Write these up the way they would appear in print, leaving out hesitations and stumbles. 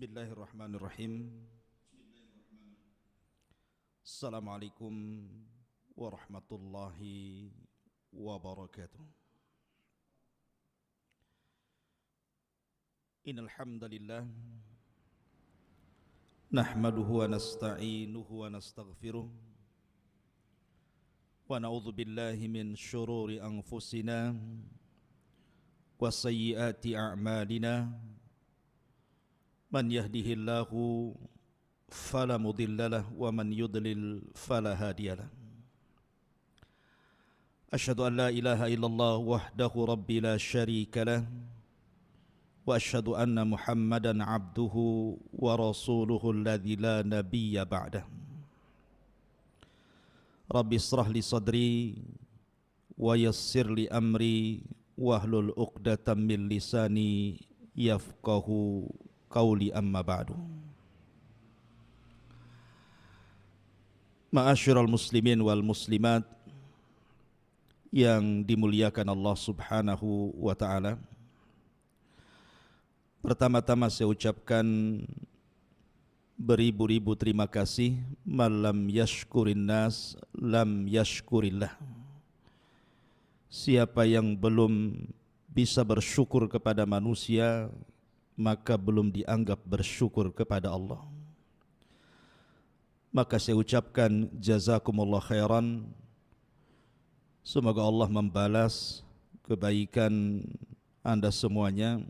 Bismillahirrahmanirrahim. Assalamualaikum warahmatullahi wabarakatuh. Innal hamdalillah nahmaduhu wa nasta'inuhu wa nastaghfiruh wa na'udzu billahi min syururi anfusina wa sayyiati a'malina. Man yahdihillahu fala mudhillalah wa man yudlil fala hadiyalah. Asyhadu an la ilaha illallah wahdahu rabbi la syarika lah wa asyhadu anna Muhammadan abduhu wa rasuluhu alladzi la nabiyya ba'dah. Rabbi israh li sadri wa yassir li amri wahlul 'uqdatam min lisani yafqahu qauli amma ba'du. Ma'asyiral muslimin wal muslimat yang dimuliakan Allah Subhanahu wa taala. Pertama-tama saya ucapkan beribu-ribu terima kasih. Malam yashkurin nas lam yashkurillah. Siapa yang belum bisa bersyukur kepada manusia, maka belum dianggap bersyukur kepada Allah. Maka saya ucapkan jazakumullah khairan. Semoga Allah membalas kebaikan Anda semuanya,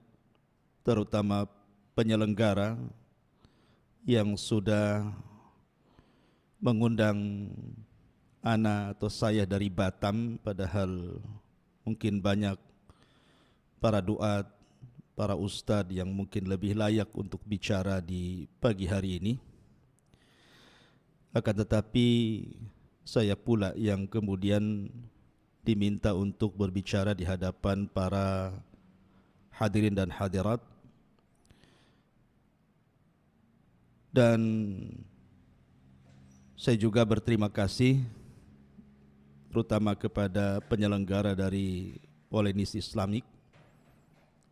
terutama penyelenggara yang sudah mengundang ana atau saya dari Batam, padahal mungkin banyak para duat, para ustadz yang mungkin lebih layak untuk bicara di pagi hari ini. Akan tetapi saya pula yang kemudian diminta untuk berbicara di hadapan para hadirin dan hadirat. Dan saya juga berterima kasih terutama kepada penyelenggara dari Polenis Islamik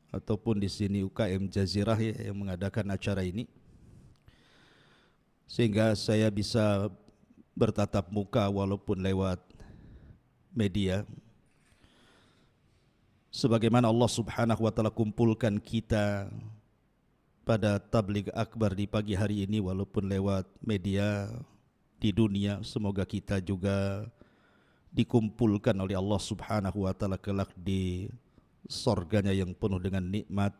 ataupun di sini UKM Jazirah yang mengadakan acara ini, sehingga saya bisa bertatap muka walaupun lewat media. Sebagaimana Allah Subhanahu wa taala kumpulkan kita pada tabligh akbar di pagi hari ini walaupun lewat media di dunia, semoga kita juga dikumpulkan oleh Allah Subhanahu wa taala kelak di surganya yang penuh dengan nikmat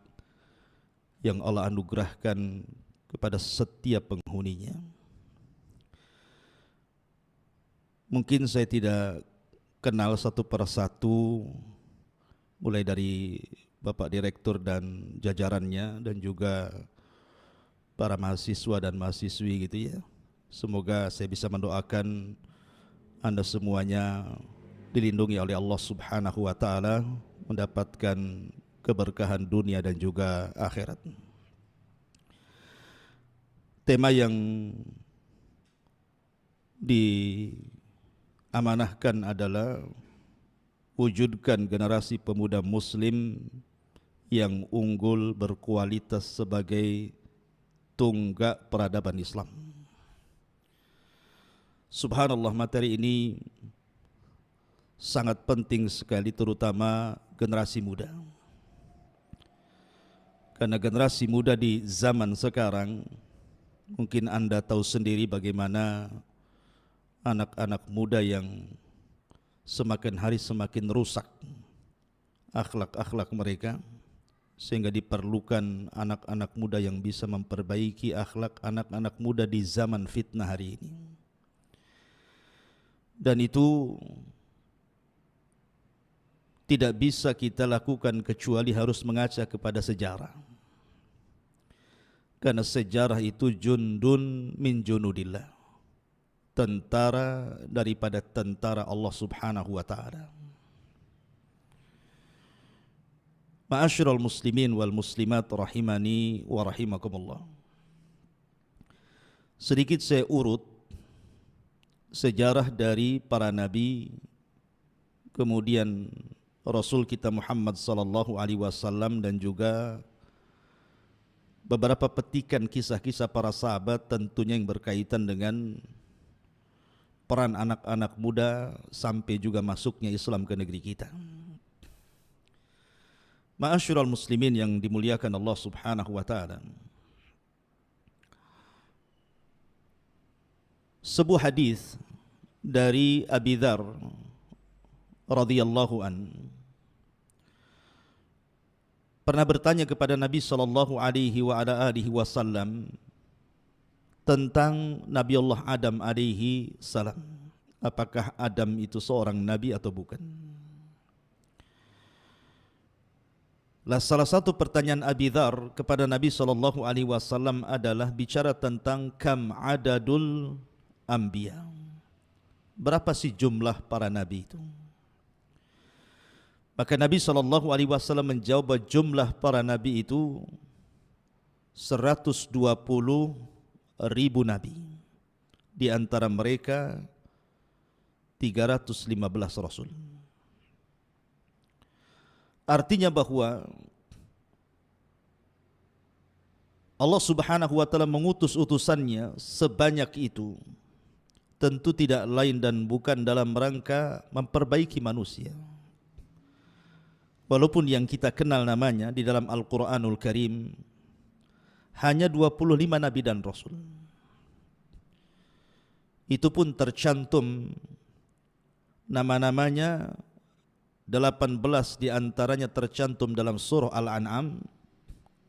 yang Allah anugerahkan kepada setiap penghuninya. Mungkin saya tidak kenal satu persatu, mulai dari Bapak Direktur dan jajarannya dan juga para mahasiswa dan mahasiswi gitu ya. Semoga saya bisa mendoakan Anda semuanya dilindungi oleh Allah Subhanahu wa taala, mendapatkan keberkahan dunia dan juga akhirat. Tema yang diamanahkan adalah wujudkan generasi pemuda muslim yang unggul berkualitas sebagai tonggak peradaban Islam. Subhanallah, materi ini sangat penting sekali, terutama generasi muda. Karena generasi muda di zaman sekarang, mungkin Anda tahu sendiri bagaimana anak-anak muda yang semakin hari semakin rusak akhlak-akhlak mereka, sehingga diperlukan anak-anak muda yang bisa memperbaiki akhlak anak-anak muda di zaman fitnah hari ini. Dan itu tidak bisa kita lakukan kecuali harus mengaca kepada sejarah. Karena sejarah itu jundun min junudillah, tentara daripada tentara Allah Subhanahu wa taala. Ma'asyiral muslimin wal muslimat rahimani wa rahimakumullah. Sedikit saya urut sejarah dari para nabi, kemudian Rasul kita Muhammad sallallahu alaihi wasallam, dan juga beberapa petikan kisah-kisah para sahabat tentunya yang berkaitan dengan peran anak-anak muda sampai juga masuknya Islam ke negeri kita. Ma'asyiral muslimin yang dimuliakan Allah Subhanahu wa taala. Sebuah hadis dari Abi Dzar radhiyallahu an pernah bertanya kepada Nabi sallallahu alaihi wasallam tentang Nabi Allah Adam alaihi salam. Apakah Adam itu seorang nabi atau bukan? Lah salah satu pertanyaan Abi Dzar kepada Nabi sallallahu alaihi wasallam adalah bicara tentang kam adadul anbiya. Berapa sih jumlah para nabi itu? Maka Nabi SAW menjawab bahwa jumlah para nabi itu 120.000 nabi. Di antara mereka 315 rasul. Artinya bahwa Allah Subhanahu wa taala mengutus utusannya sebanyak itu tentu tidak lain dan bukan dalam rangka memperbaiki manusia. Walaupun yang kita kenal namanya di dalam Al-Quranul Karim hanya 25 nabi dan rasul. Itu pun tercantum nama-namanya, 18 diantaranya tercantum dalam surah Al-An'am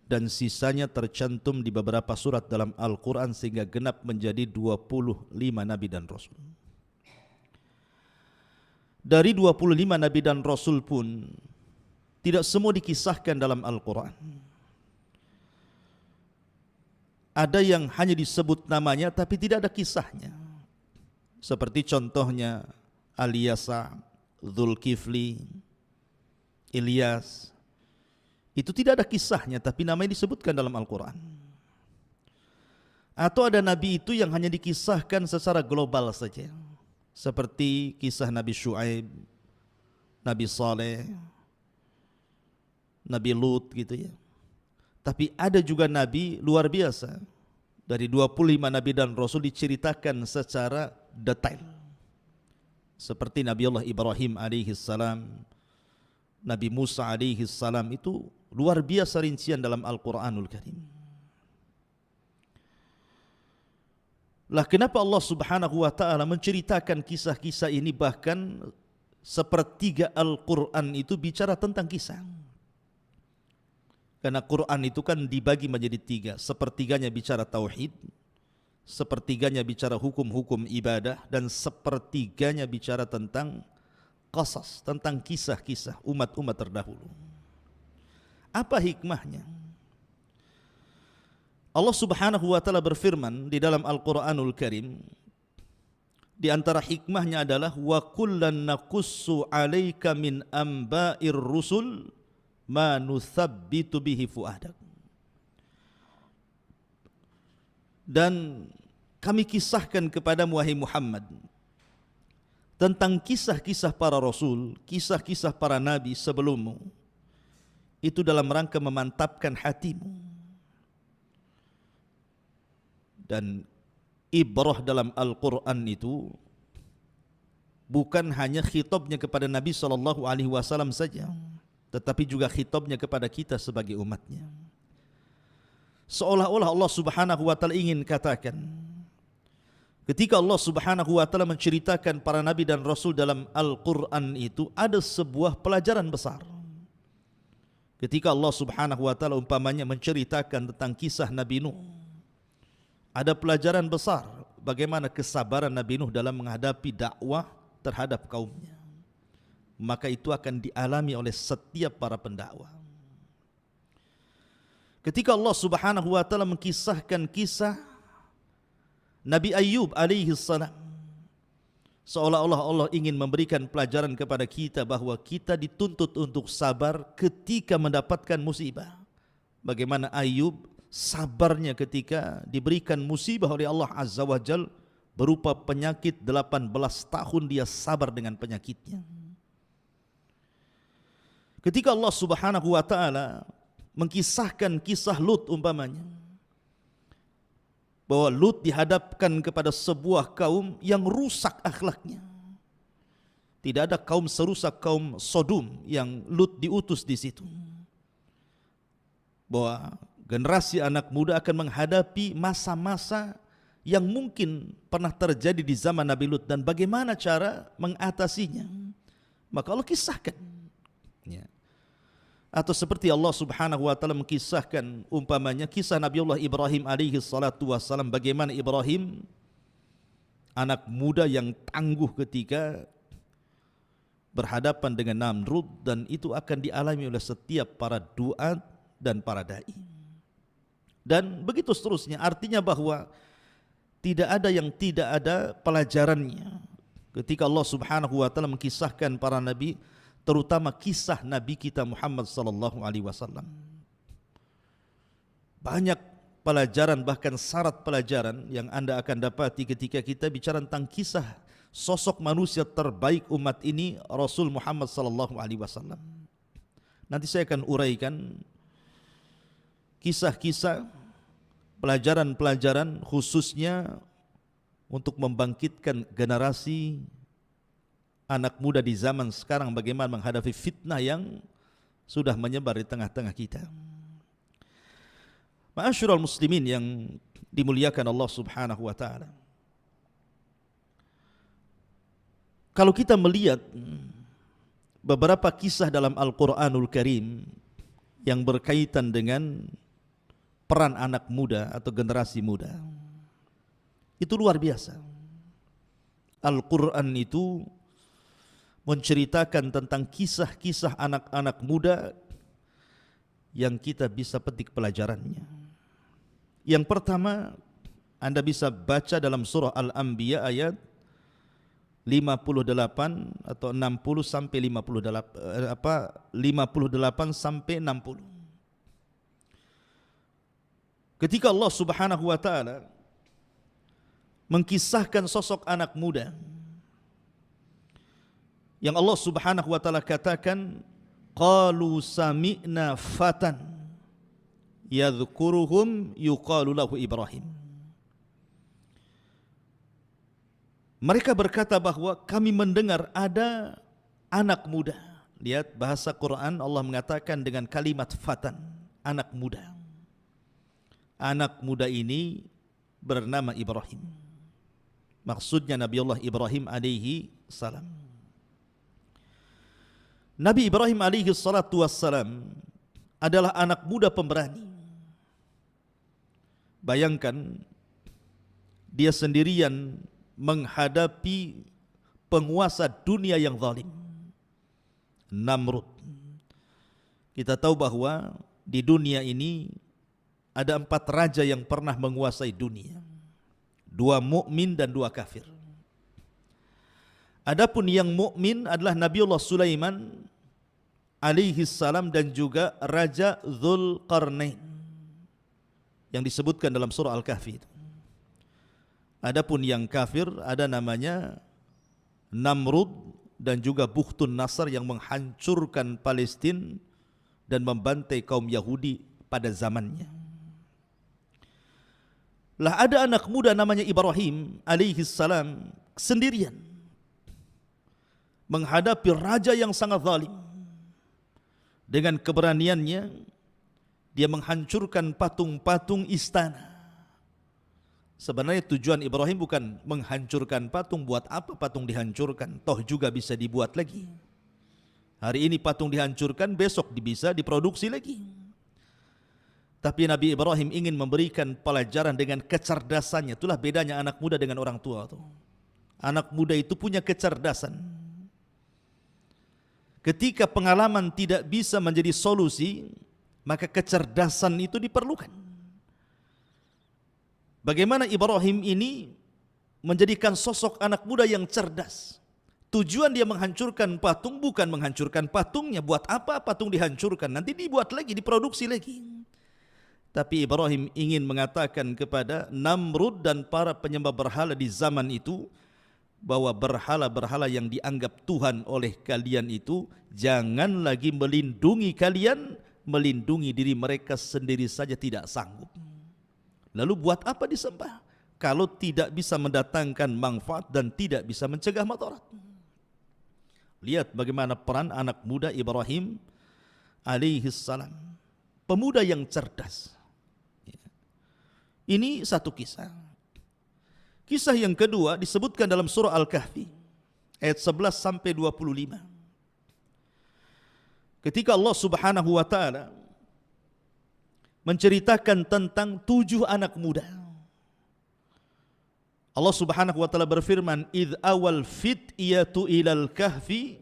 dan sisanya tercantum di beberapa surat dalam Al-Quran sehingga genap menjadi 25 nabi dan rasul. Dari 25 nabi dan rasul pun tidak semua dikisahkan dalam Al-Quran. Ada yang hanya disebut namanya tapi tidak ada kisahnya. Seperti contohnya Al-Yasa, Dzulkifli, Ilyas. Itu tidak ada kisahnya tapi namanya disebutkan dalam Al-Quran. Atau ada nabi itu yang hanya dikisahkan secara global saja. Seperti kisah Nabi Syuaib, Nabi Saleh, Nabi Lut gitu ya. Tapi ada juga nabi luar biasa. Dari 25 nabi dan rasul diceritakan secara detail. Seperti Nabi Allah Ibrahim alaihi salam, Nabi Musa alaihi salam, itu luar biasa rincian dalam Al-Quranul Karim. Lah kenapa Allah Subhanahu wa taala menceritakan kisah-kisah ini, bahkan sepertiga Al-Quran itu bicara tentang kisah. Karena Quran itu kan dibagi menjadi 3. Sepertiganya bicara tauhid, sepertiganya bicara hukum-hukum ibadah, dan sepertiganya bicara tentang qasas, tentang kisah-kisah umat-umat terdahulu. Apa hikmahnya? Allah Subhanahu wa taala berfirman di dalam Al-Qur'anul Karim, di antara hikmahnya adalah wa kullan naqussu 'alaika min amba'ir rusul ma nuthabbitu bihi fuadak. Dan kami kisahkan kepadamu wahai Muhammad tentang kisah-kisah para rasul, kisah-kisah para nabi sebelummu, itu dalam rangka memantapkan hatimu. Dan ibrah dalam Al-Quran itu bukan hanya khitabnya kepada Nabi SAW saja, tetapi juga khitabnya kepada kita sebagai umatnya. Seolah-olah Allah Subhanahu wa taala ingin katakan, ketika Allah Subhanahu wa taala menceritakan para nabi dan rasul dalam Al-Quran itu ada sebuah pelajaran besar. Ketika Allah Subhanahu wa taala umpamanya menceritakan tentang kisah Nabi Nuh, ada pelajaran besar bagaimana kesabaran Nabi Nuh dalam menghadapi dakwah terhadap kaumnya. Maka itu akan dialami oleh setiap para pendakwah. Ketika Allah Subhanahu wa taala mengkisahkan kisah Nabi Ayyub alaihi salam, seolah-olah Allah ingin memberikan pelajaran kepada kita bahwa kita dituntut untuk sabar ketika mendapatkan musibah. Bagaimana Ayyub sabarnya ketika diberikan musibah oleh Allah Azza wa Jal berupa penyakit, 18 tahun dia sabar dengan penyakitnya. Ketika Allah Subhanahu wa taala mengkisahkan kisah Lut umpamanya, bahwa Lut dihadapkan kepada sebuah kaum yang rusak akhlaknya. Tidak ada kaum serusak kaum Sodom yang Lut diutus di situ. Bahwa generasi anak muda akan menghadapi masa-masa yang mungkin pernah terjadi di zaman Nabi Lut dan bagaimana cara mengatasinya. Maka Allah kisahkan. Ya. Atau seperti Allah Subhanahu wa taala mengkisahkan umpamanya kisah Nabiullah Ibrahim alaihi salatu wassalam, bagaimana Ibrahim anak muda yang tangguh ketika berhadapan dengan Namrud, dan itu akan dialami oleh setiap para duat dan para dai. Dan begitu seterusnya, artinya bahwa tidak ada yang tidak ada pelajarannya ketika Allah Subhanahu wa taala mengkisahkan para nabi, terutama kisah Nabi kita Muhammad sallallahu alaihi wasallam. Banyak pelajaran, bahkan syarat pelajaran yang Anda akan dapati ketika kita bicara tentang kisah sosok manusia terbaik umat ini, Rasul Muhammad sallallahu alaihi wasallam. Nanti saya akan uraikan kisah-kisah, pelajaran-pelajaran khususnya untuk membangkitkan generasi anak muda di zaman sekarang, bagaimana menghadapi fitnah yang sudah menyebar di tengah-tengah kita. Ma'asyiral muslimin yang dimuliakan Allah Subhanahu wa taala. Kalau kita melihat beberapa kisah dalam Al-Qur'anul Karim yang berkaitan dengan peran anak muda atau generasi muda, itu luar biasa. Al-Qur'an itu menceritakan tentang kisah-kisah anak-anak muda yang kita bisa petik pelajarannya. Yang pertama, Anda bisa baca dalam surah Al-Anbiya ayat 58 atau 60 sampai 58 sampai 60. Ketika Allah Subhanahu wa taala mengkisahkan sosok anak muda yang Allah Subhanahu wa taala katakan, qalu sami'na fatan yadhkuruhum yuqalu lahu Ibrahim. Mereka berkata bahwa kami mendengar ada anak muda. Lihat bahasa Quran, Allah mengatakan dengan kalimat fatan, anak muda. Anak muda ini bernama Ibrahim. Maksudnya Nabiullah Ibrahim alaihi salam. Nabi Ibrahim alaihi salatu wassalam adalah anak muda pemberani. Bayangkan dia sendirian menghadapi penguasa dunia yang zalim, Namrud. Kita tahu bahwa di dunia ini ada 4 raja yang pernah menguasai dunia. 2 mukmin dan 2 kafir. Adapun yang mukmin adalah Nabiullah Sulaiman alaihi salam dan juga Raja Dzulqarnain yang disebutkan dalam surah Al-Kahfi. Adapun yang kafir ada namanya Namrud dan juga Bukhtun Nasr yang menghancurkan Palestina dan membantai kaum Yahudi pada zamannya. Lah ada anak muda namanya Ibrahim alaihi salam sendirian menghadapi raja yang sangat zalim. Dengan keberaniannya dia menghancurkan patung-patung istana. Sebenarnya tujuan Ibrahim bukan menghancurkan patung. Buat apa patung dihancurkan? Toh juga bisa dibuat lagi. Hari ini patung dihancurkan, besok bisa diproduksi lagi. Tapi Nabi Ibrahim ingin memberikan pelajaran dengan kecerdasannya. Itulah bedanya anak muda dengan orang tua. Anak muda itu punya kecerdasan. Ketika pengalaman tidak bisa menjadi solusi, maka kecerdasan itu diperlukan. Bagaimana Ibrahim ini menjadikan sosok anak muda yang cerdas. Tujuan dia menghancurkan patung bukan menghancurkan patungnya. Buat apa patung dihancurkan? Nanti dibuat lagi, diproduksi lagi. Tapi Ibrahim ingin mengatakan kepada Namrud dan para penyembah berhala di zaman itu, bahwa berhala-berhala yang dianggap Tuhan oleh kalian itu jangan lagi melindungi kalian, melindungi diri mereka sendiri saja tidak sanggup. Lalu buat apa disembah kalau tidak bisa mendatangkan manfaat dan tidak bisa mencegah madarat? Lihat bagaimana peran anak muda Ibrahim alaihi salam, pemuda yang cerdas. Ini satu kisah. Kisah yang kedua disebutkan dalam surah Al-Kahfi ayat 11 sampai 25. Ketika Allah Subhanahu wa taala menceritakan tentang 7 anak muda. Allah Subhanahu wa taala berfirman, "Idz awal fityatu ilal kahfi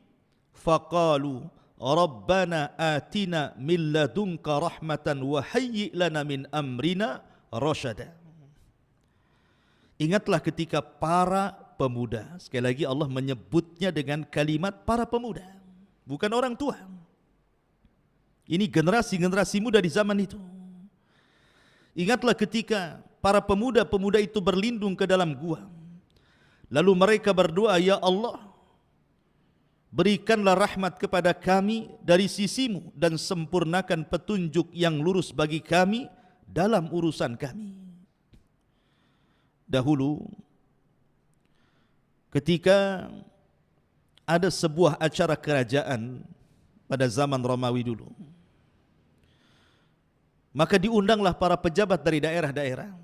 faqalu Rabbana atina min ladunka rahmatan wa hayyi' lana min amrina rasyada." Ingatlah ketika para pemuda, sekali lagi Allah menyebutnya dengan kalimat para pemuda, bukan orang tua. Ini generasi-generasi muda di zaman itu. Ingatlah ketika para pemuda-pemuda itu berlindung ke dalam gua. Lalu mereka berdoa, "Ya Allah, berikanlah rahmat kepada kami dari sisimu dan sempurnakan petunjuk yang lurus bagi kami dalam urusan kami." Dahulu ketika ada sebuah acara kerajaan pada zaman Romawi dulu, maka diundanglah para pejabat dari daerah-daerah.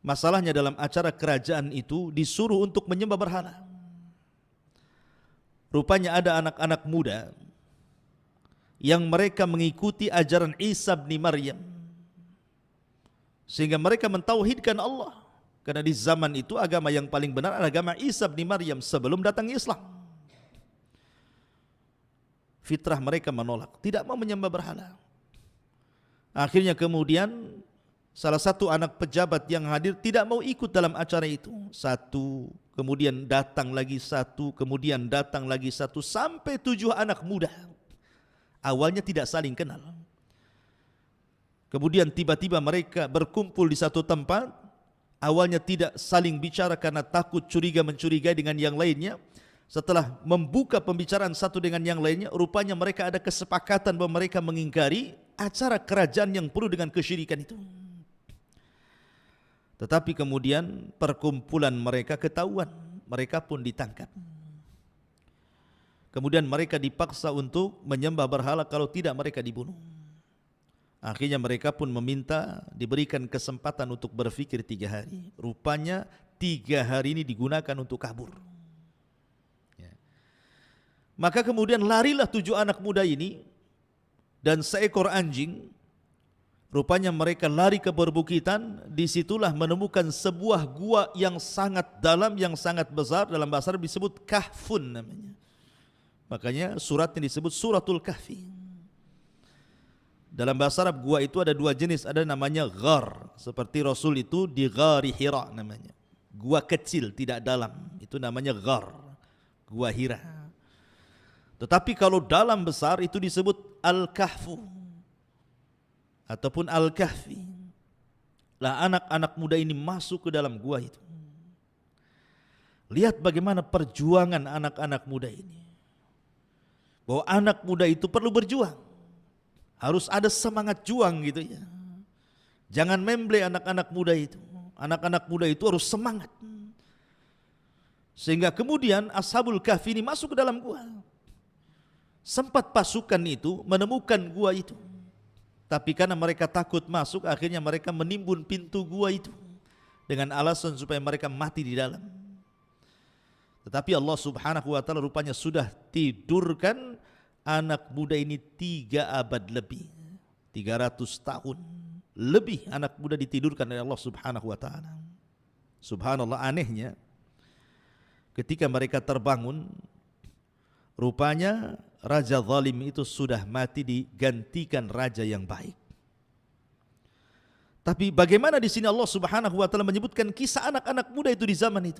Masalahnya dalam acara kerajaan itu disuruh untuk menyembah berhala. Rupanya ada anak-anak muda yang mereka mengikuti ajaran Isa bin Maryam, sehingga mereka mentauhidkan Allah. Karena di zaman itu agama yang paling benar adalah agama Isa bin Maryam sebelum datang Islam. Fitrah mereka menolak, tidak mau menyembah berhala. Akhirnya kemudian salah satu anak pejabat yang hadir tidak mau ikut dalam acara itu. Satu, kemudian datang lagi satu, kemudian datang lagi satu, sampai 7 anak muda. Awalnya tidak saling kenal. Kemudian tiba-tiba mereka berkumpul di satu tempat. Awalnya tidak saling bicara karena takut curiga mencurigai dengan yang lainnya. Setelah membuka pembicaraan satu dengan yang lainnya, rupanya mereka ada kesepakatan bahwa mereka mengingkari acara kerajaan yang penuh dengan kesyirikan itu. Tetapi kemudian perkumpulan mereka ketahuan, mereka pun ditangkap. Kemudian mereka dipaksa untuk menyembah berhala, kalau tidak mereka dibunuh. Akhirnya mereka pun meminta diberikan kesempatan untuk berfikir 3 hari. Rupanya 3 hari ini digunakan untuk kabur. Maka kemudian larilah 7 anak muda ini dan seekor anjing. Rupanya mereka lari ke perbukitan. Disitulah menemukan sebuah gua yang sangat dalam, yang sangat besar. Dalam bahasa Arab disebut kahfun namanya. Makanya suratnya disebut suratul kahfi. Dalam bahasa Arab gua itu ada 2 jenis. Ada namanya ghar, seperti Rasul itu di ghari Hira namanya. Gua kecil tidak dalam, itu namanya ghar, gua Hira. Tetapi kalau dalam besar itu disebut Al-Kahfu ataupun Al-Kahfi. Lah anak-anak muda ini masuk ke dalam gua itu. Lihat bagaimana perjuangan anak-anak muda ini. Bahwa anak muda itu perlu berjuang. Harus ada semangat juang gitu ya. Jangan memble anak-anak muda itu. Anak-anak muda itu harus semangat. Sehingga kemudian Ashabul Kahfi ini masuk ke dalam gua. Sempat pasukan itu menemukan gua itu, tapi karena mereka takut masuk, akhirnya mereka menimbun pintu gua itu dengan alasan supaya mereka mati di dalam. Tetapi Allah Subhanahu wa taala rupanya sudah tidurkan anak muda ini 3 abad lebih, 300 tahun lebih anak muda ditidurkan oleh Allah Subhanahu wa taala. Subhanallah, anehnya ketika mereka terbangun, rupanya raja zalim itu sudah mati, digantikan raja yang baik. Tapi bagaimana di sini Allah Subhanahu wa taala menyebutkan kisah anak-anak muda itu di zaman itu.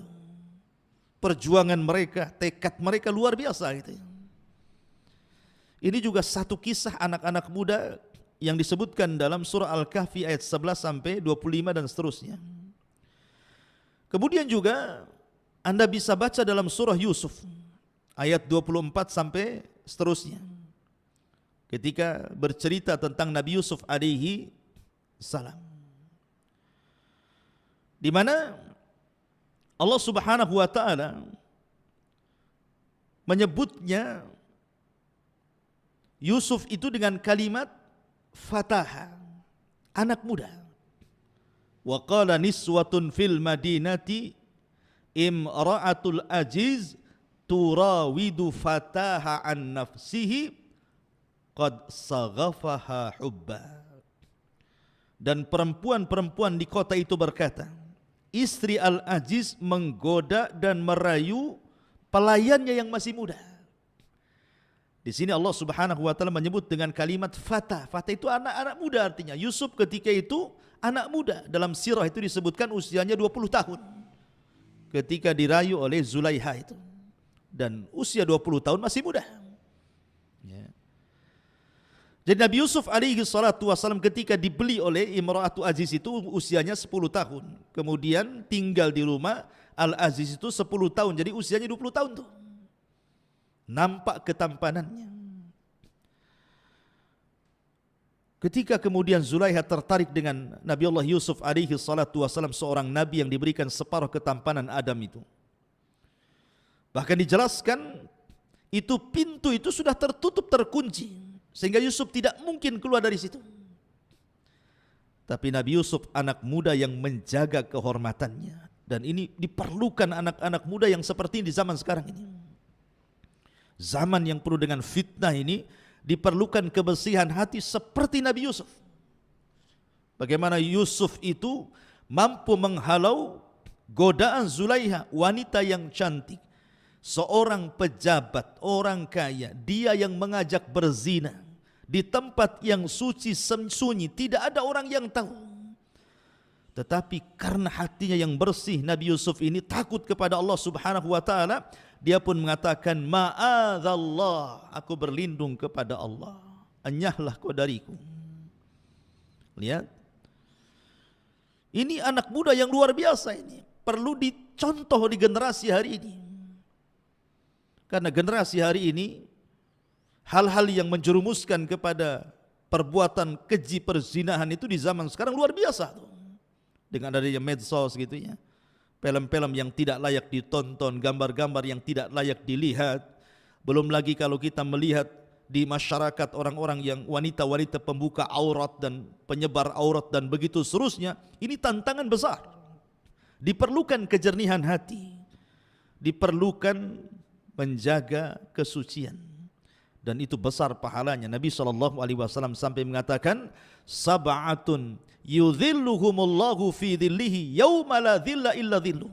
Perjuangan mereka, tekad mereka luar biasa gitu. Ini juga satu kisah anak-anak muda yang disebutkan dalam surah Al-Kahfi ayat 11 sampai 25 dan seterusnya. Kemudian juga Anda bisa baca dalam surah Yusuf ayat 24 sampai seterusnya. ketika bercerita tentang Nabi Yusuf alaihi salam, di mana Allah Subhanahu wa taala menyebutnya Yusuf itu dengan kalimat fataha, anak muda. Wa qala niswatun fil madinati imra'atul aziz turawidu fataha an nafsihi qad saghafaha hubba. Dan perempuan-perempuan di kota itu berkata, istri Al-Aziz menggoda dan merayu pelayannya yang masih muda. Di sini Allah Subhanahu wa taala menyebut dengan kalimat fata. Fata itu anak-anak muda artinya. Yusuf ketika itu anak muda. Dalam sirah itu disebutkan usianya 20 tahun. Ketika dirayu oleh Zulaiha itu. Dan usia 20 tahun masih muda. Ya. Jadi Nabi Yusuf alaihi salatu wassalam ketika dibeli oleh Imra'atu Aziz itu usianya 10 tahun. Kemudian tinggal di rumah Al-Aziz itu 10 tahun. Jadi usianya 20 tahun tuh. Nampak ketampanannya. Ketika kemudian Zulaiha tertarik dengan Nabi Allah Yusuf alaihi salatu wassalam, seorang nabi yang diberikan separuh ketampanan Adam itu. Bahkan dijelaskan itu pintu itu sudah tertutup, terkunci, sehingga Yusuf tidak mungkin keluar dari situ. Tapi Nabi Yusuf anak muda yang menjaga kehormatannya, dan ini diperlukan anak-anak muda yang seperti ini di zaman sekarang ini. Zaman yang penuh dengan fitnah ini diperlukan kebersihan hati seperti Nabi Yusuf. Bagaimana Yusuf itu mampu menghalau godaan Zulaiha, wanita yang cantik, seorang pejabat, orang kaya, dia yang mengajak berzina di tempat yang suci sunyi, tidak ada orang yang tahu. Tetapi karena hatinya yang bersih, Nabi Yusuf ini takut kepada Allah Subhanahu wa taala. Dia pun mengatakan, ma'adzallah, aku berlindung kepada Allah, enyahlah kau dariku. Lihat, ini anak muda yang luar biasa ini, perlu dicontoh di generasi hari ini. Karena generasi hari ini hal-hal yang menjerumuskan kepada perbuatan keji perzinahan itu di zaman sekarang luar biasa tuh. Dengan adanya medsos gitu ya. Film-film yang tidak layak ditonton, gambar-gambar yang tidak layak dilihat. Belum lagi kalau kita melihat di masyarakat orang-orang yang wanita-wanita pembuka aurat dan penyebar aurat dan begitu seterusnya. Ini tantangan besar. Diperlukan kejernihan hati, diperlukan menjaga kesucian, dan itu besar pahalanya. Nabi SAW sampai mengatakan, sab'atun yudhilluhumullahu fi dhillihi yawma la dhilla illa dhilluh.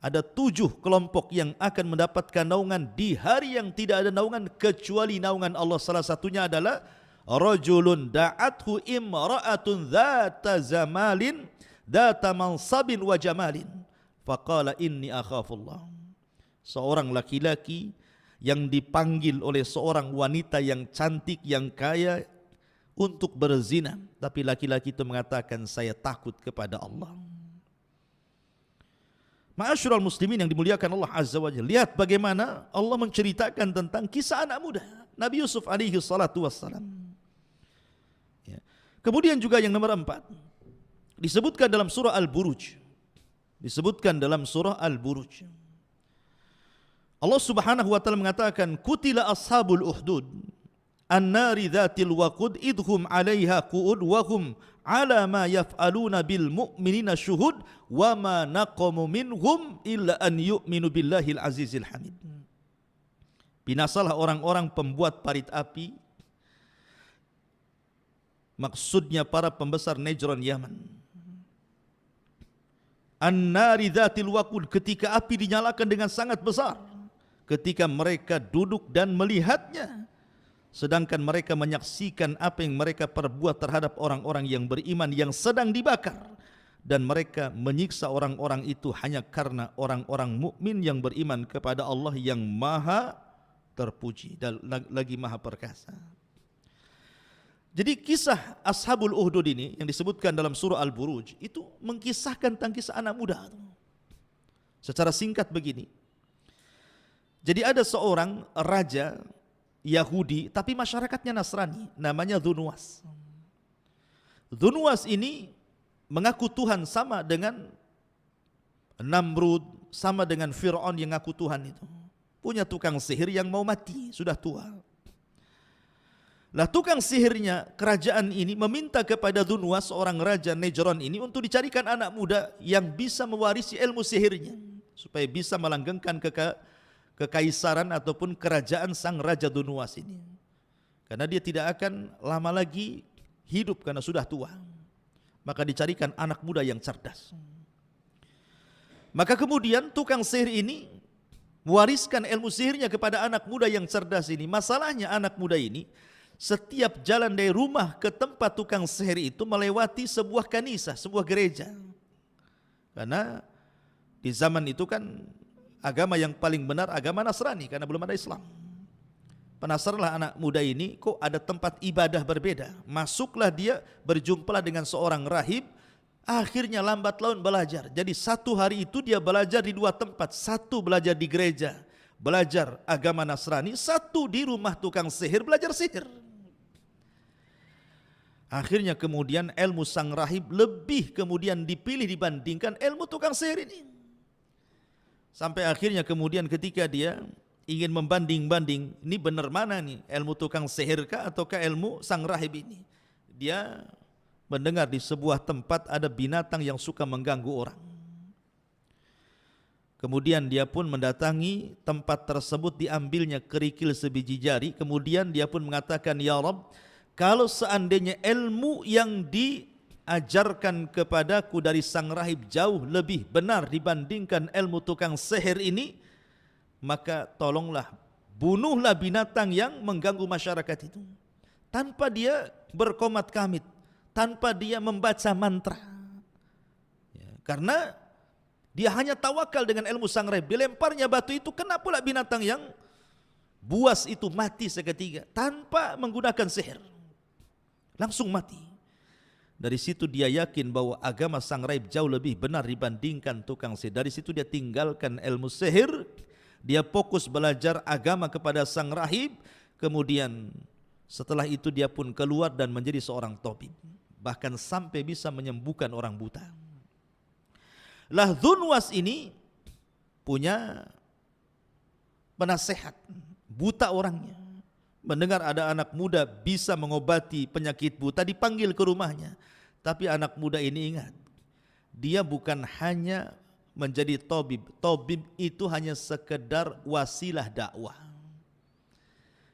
Ada 7 kelompok yang akan mendapatkan naungan di hari yang tidak ada naungan kecuali naungan Allah. Salah satunya adalah rajulun da'athu imra'atun dhata zamalin dhata mansabin wa jamalin faqala inni akhafullah. Seorang laki-laki yang dipanggil oleh seorang wanita yang cantik, yang kaya untuk berzina, tapi laki-laki itu mengatakan, saya takut kepada Allah. Ma'asyiral muslimin yang dimuliakan Allah Azza wa Jalla, lihat bagaimana Allah menceritakan tentang kisah anak muda Nabi Yusuf alaihi salatu wassalam. Ya. Kemudian juga yang nomor 4 disebutkan dalam surah Al-Buruj. Disebutkan dalam surah Al-Buruj. Allah Subhanahu wa taala mengatakan, kutila ashabul uhdud an-nari dhatil waqud idhum 'alaiha qu'ud wa hum 'ala ma yaf'aluna bil mu'minina syuhud wa ma naqamu minhum illa an yu'minu billahil azizil hamid. Binasalah orang-orang pembuat parit api, maksudnya para pembesar Najran Yaman. An-nari dhatil waqud, ketika api dinyalakan dengan sangat besar, ketika mereka duduk dan melihatnya, sedangkan mereka menyaksikan apa yang mereka perbuat terhadap orang-orang yang beriman yang sedang dibakar, dan mereka menyiksa orang-orang itu hanya karena orang-orang mukmin yang beriman kepada Allah yang maha terpuji dan lagi maha perkasa. Jadi kisah Ashabul Uhdud ini yang disebutkan dalam surah Al-Buruj itu mengkisahkan tentang kisah anak muda. Secara singkat begini, jadi ada seorang raja Yahudi tapi masyarakatnya Nasrani, namanya Dzunwas. Dzunwas ini mengaku Tuhan sama dengan Namrud, sama dengan Fir'aun yang ngaku Tuhan itu. Punya tukang sihir yang mau mati, sudah tua. Lah tukang sihirnya kerajaan ini meminta kepada Dzunwas, seorang raja Nejron ini, untuk dicarikan anak muda yang bisa mewarisi ilmu sihirnya, supaya bisa melanggengkan kekaisaran ataupun kerajaan sang raja Dzunwas ini. Karena dia tidak akan lama lagi hidup karena sudah tua. Maka dicarikan anak muda yang cerdas. Maka kemudian tukang sihir ini mewariskan ilmu sihirnya kepada anak muda yang cerdas ini. Masalahnya anak muda ini setiap jalan dari rumah ke tempat tukang sihir itu melewati sebuah kanisa, sebuah gereja. Karena di zaman itu kan agama yang paling benar agama Nasrani, karena belum ada Islam. Penasaranlah anak muda ini, kok ada tempat ibadah berbeda. Masuklah dia, berjumpalah dengan seorang rahib. Akhirnya lambat laun belajar. Jadi satu hari itu dia belajar di dua tempat. Satu belajar di gereja, belajar agama Nasrani. Satu di rumah tukang sihir, belajar sihir. Akhirnya kemudian ilmu sang rahib lebih kemudian dipilih dibandingkan ilmu tukang sihir ini. Sampai akhirnya kemudian ketika dia ingin membanding-banding, ini benar mana nih, ilmu tukang sihir kah ataukah ilmu sang rahib ini? Dia mendengar di sebuah tempat ada binatang yang suka mengganggu orang. Kemudian dia pun mendatangi tempat tersebut, diambilnya kerikil sebiji jari. Kemudian dia pun mengatakan, ya Rabb, kalau seandainya ilmu yang diajarkan kepadaku dari sang rahib jauh lebih benar dibandingkan ilmu tukang sihir ini, maka tolonglah, bunuhlah binatang yang mengganggu masyarakat itu. Tanpa dia berkomat kamit, tanpa dia membaca mantra. Ya, karena dia hanya tawakal dengan ilmu sang rahib. Dilemparnya batu itu, kena pula binatang yang buas itu, mati seketika tanpa menggunakan sihir. Langsung mati. Dari situ dia yakin bahwa agama sang rahib jauh lebih benar dibandingkan tukang sihir. Dari situ dia tinggalkan ilmu sihir, dia fokus belajar agama kepada sang rahib. Kemudian setelah itu dia pun keluar dan menjadi seorang tabib, bahkan sampai bisa menyembuhkan orang buta. Lah Dzunwas ini punya penasehat, buta orangnya. Mendengar ada anak muda bisa mengobati penyakit buta, dipanggil ke rumahnya. Tapi anak muda ini ingat, dia bukan hanya menjadi tabib. Tabib itu hanya sekedar wasilah dakwah.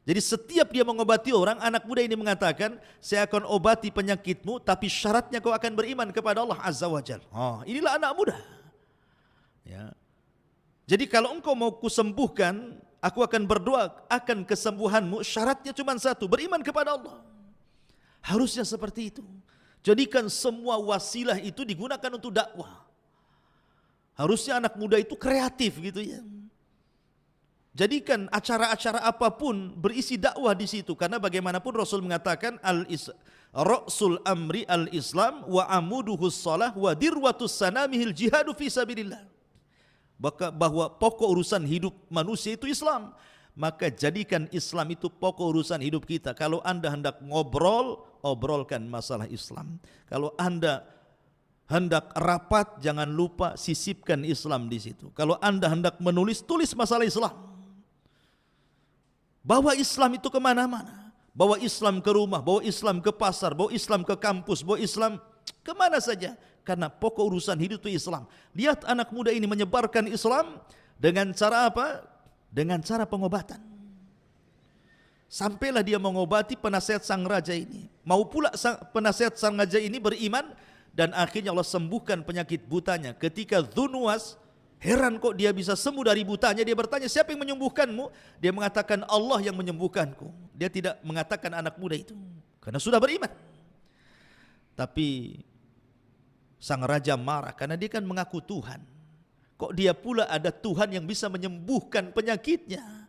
Jadi setiap dia mengobati orang, anak muda ini mengatakan, saya akan obati penyakitmu, tapi syaratnya kau akan beriman kepada Allah Azza wa Jalla. Oh, inilah anak muda. Ya. Jadi kalau engkau mau kusembuhkan, aku akan berdoa akan kesembuhanmu, syaratnya cuma satu, beriman kepada Allah. Harusnya seperti itu. Jadikan semua wasilah itu digunakan untuk dakwah. Harusnya anak muda itu kreatif gitu ya. Jadikan acara-acara apapun berisi dakwah di situ, karena bagaimanapun Rasul mengatakan Rasul amri al-Islam wa amuduhus shalah wa dirwatus sanamihil jihadu fi sabilillah. Bahwa pokok urusan hidup manusia itu Islam, maka jadikan Islam itu pokok urusan hidup kita. Kalau Anda hendak ngobrol, obrolkan masalah Islam. Kalau Anda hendak rapat, jangan lupa sisipkan Islam di situ. Kalau Anda hendak menulis, tulis masalah Islam. Bawa Islam itu kemana-mana. Bawa Islam ke rumah, bawa Islam ke pasar, bawa Islam ke kampus, bawa Islam kemana saja. Karena pokok urusan hidup itu Islam. Lihat anak muda ini menyebarkan Islam dengan cara apa? Dengan cara pengobatan. Sampailah dia mengobati penasihat sang raja ini. Mau pula penasihat sang raja ini beriman, dan akhirnya Allah sembuhkan penyakit butanya. Ketika Dzunwas heran kok dia bisa sembuh dari butanya, dia bertanya, siapa yang menyembuhkanmu? Dia mengatakan, Allah yang menyembuhkanku. Dia tidak mengatakan anak muda itu, karena sudah beriman. Tapi sang raja marah karena dia kan mengaku Tuhan. Kok dia pula ada Tuhan yang bisa menyembuhkan penyakitnya?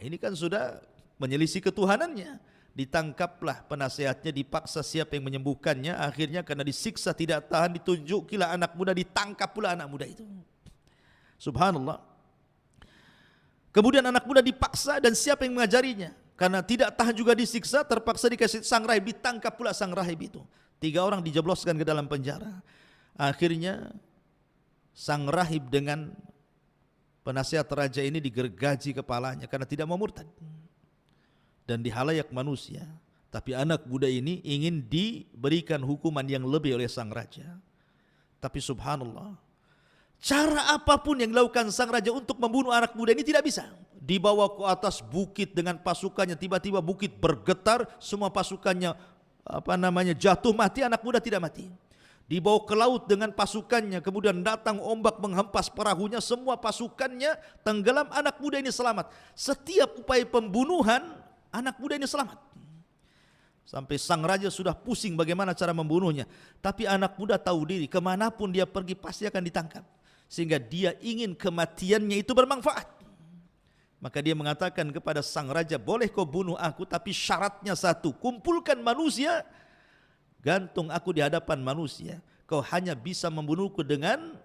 Ini kan sudah menyelisih ketuhanannya. Ditangkaplah penasehatnya, dipaksa siapa yang menyembuhkannya. Akhirnya karena disiksa tidak tahan, ditunjukilah anak muda, ditangkap pula anak muda itu. Subhanallah. Kemudian anak muda dipaksa dan siapa yang mengajarinya? Karena tidak tahan juga disiksa, terpaksa dikasih sang rahib, ditangkap pula sang rahib itu. 3 orang dijebloskan ke dalam penjara. Akhirnya sang rahib dengan penasihat raja ini digergaji kepalanya karena tidak mau murtad. Dan di halayak manusia. Tapi anak muda ini ingin diberikan hukuman yang lebih oleh sang raja. Tapi subhanallah, cara apapun yang dilakukan sang raja untuk membunuh anak muda ini tidak bisa. Dibawa ke atas bukit dengan pasukannya, tiba-tiba bukit bergetar, semua pasukannya jatuh mati, anak muda tidak mati. Dibawa ke laut dengan pasukannya, kemudian datang ombak menghempas perahunya, semua pasukannya tenggelam, anak muda ini selamat. Setiap upaya pembunuhan, anak muda ini selamat. Sampai sang raja sudah pusing bagaimana cara membunuhnya. Tapi anak muda tahu diri, kemanapun dia pergi pasti akan ditangkap. Sehingga dia ingin kematiannya itu bermanfaat. Maka dia mengatakan kepada sang raja, boleh kau bunuh aku, tapi syaratnya satu, kumpulkan manusia, gantung aku di hadapan manusia. Kau hanya bisa membunuhku dengan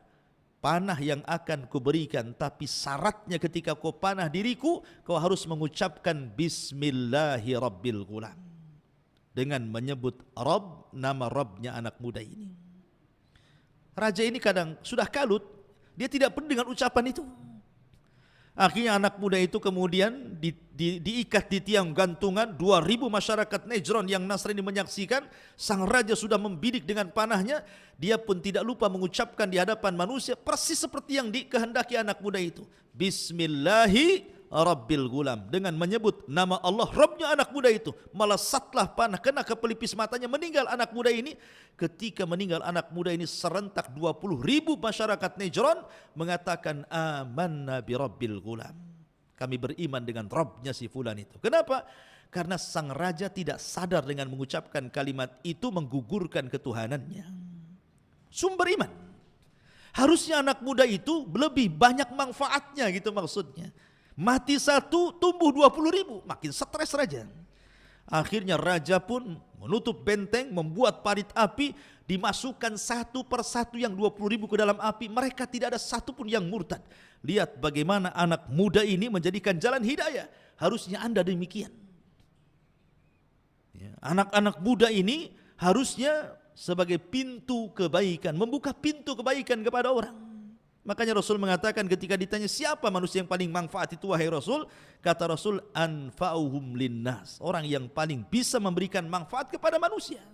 panah yang akan kuberikan, tapi syaratnya ketika kau panah diriku, kau harus mengucapkan Bismillahirrabbilgulam, dengan menyebut Rabb, nama Rabbnya anak muda ini. Raja ini kadang sudah kalut, dia tidak peduli dengan ucapan itu. Akhirnya anak muda itu kemudian diikat di tiang gantungan. 2.000 masyarakat Najran yang Nasrani menyaksikan. Sang raja sudah membidik dengan panahnya. Dia pun tidak lupa mengucapkan di hadapan manusia persis seperti yang dikehendaki anak muda itu. Bismillahirrabbilgulam, dengan menyebut nama Allah Rabbnya anak muda itu. Melesatlah panah kena ke pelipis matanya, meninggal anak muda ini. Ketika meninggal anak muda ini, serentak 20.000 masyarakat Najran mengatakan amanna bi rabbil gulam, kami beriman dengan Rabbnya si fulan itu. Kenapa? Karena sang raja tidak sadar dengan mengucapkan kalimat itu menggugurkan ketuhanannya. Sumber iman. Harusnya anak muda itu lebih banyak manfaatnya, gitu maksudnya. Mati satu, tumbuh 20.000, makin stres raja. Akhirnya raja pun menutup benteng, membuat parit api, dimasukkan satu persatu yang 20.000 ke dalam api. Mereka tidak ada satu pun yang murtad. Lihat bagaimana anak muda ini menjadikan jalan hidayah. Harusnya Anda demikian. Anak-anak muda ini harusnya sebagai pintu kebaikan, membuka pintu kebaikan kepada orang. Makanya Rasul mengatakan ketika ditanya siapa manusia yang paling manfaat itu wahai Rasul, kata Rasul anfa'uhum linnas, orang yang paling bisa memberikan manfaat kepada manusia.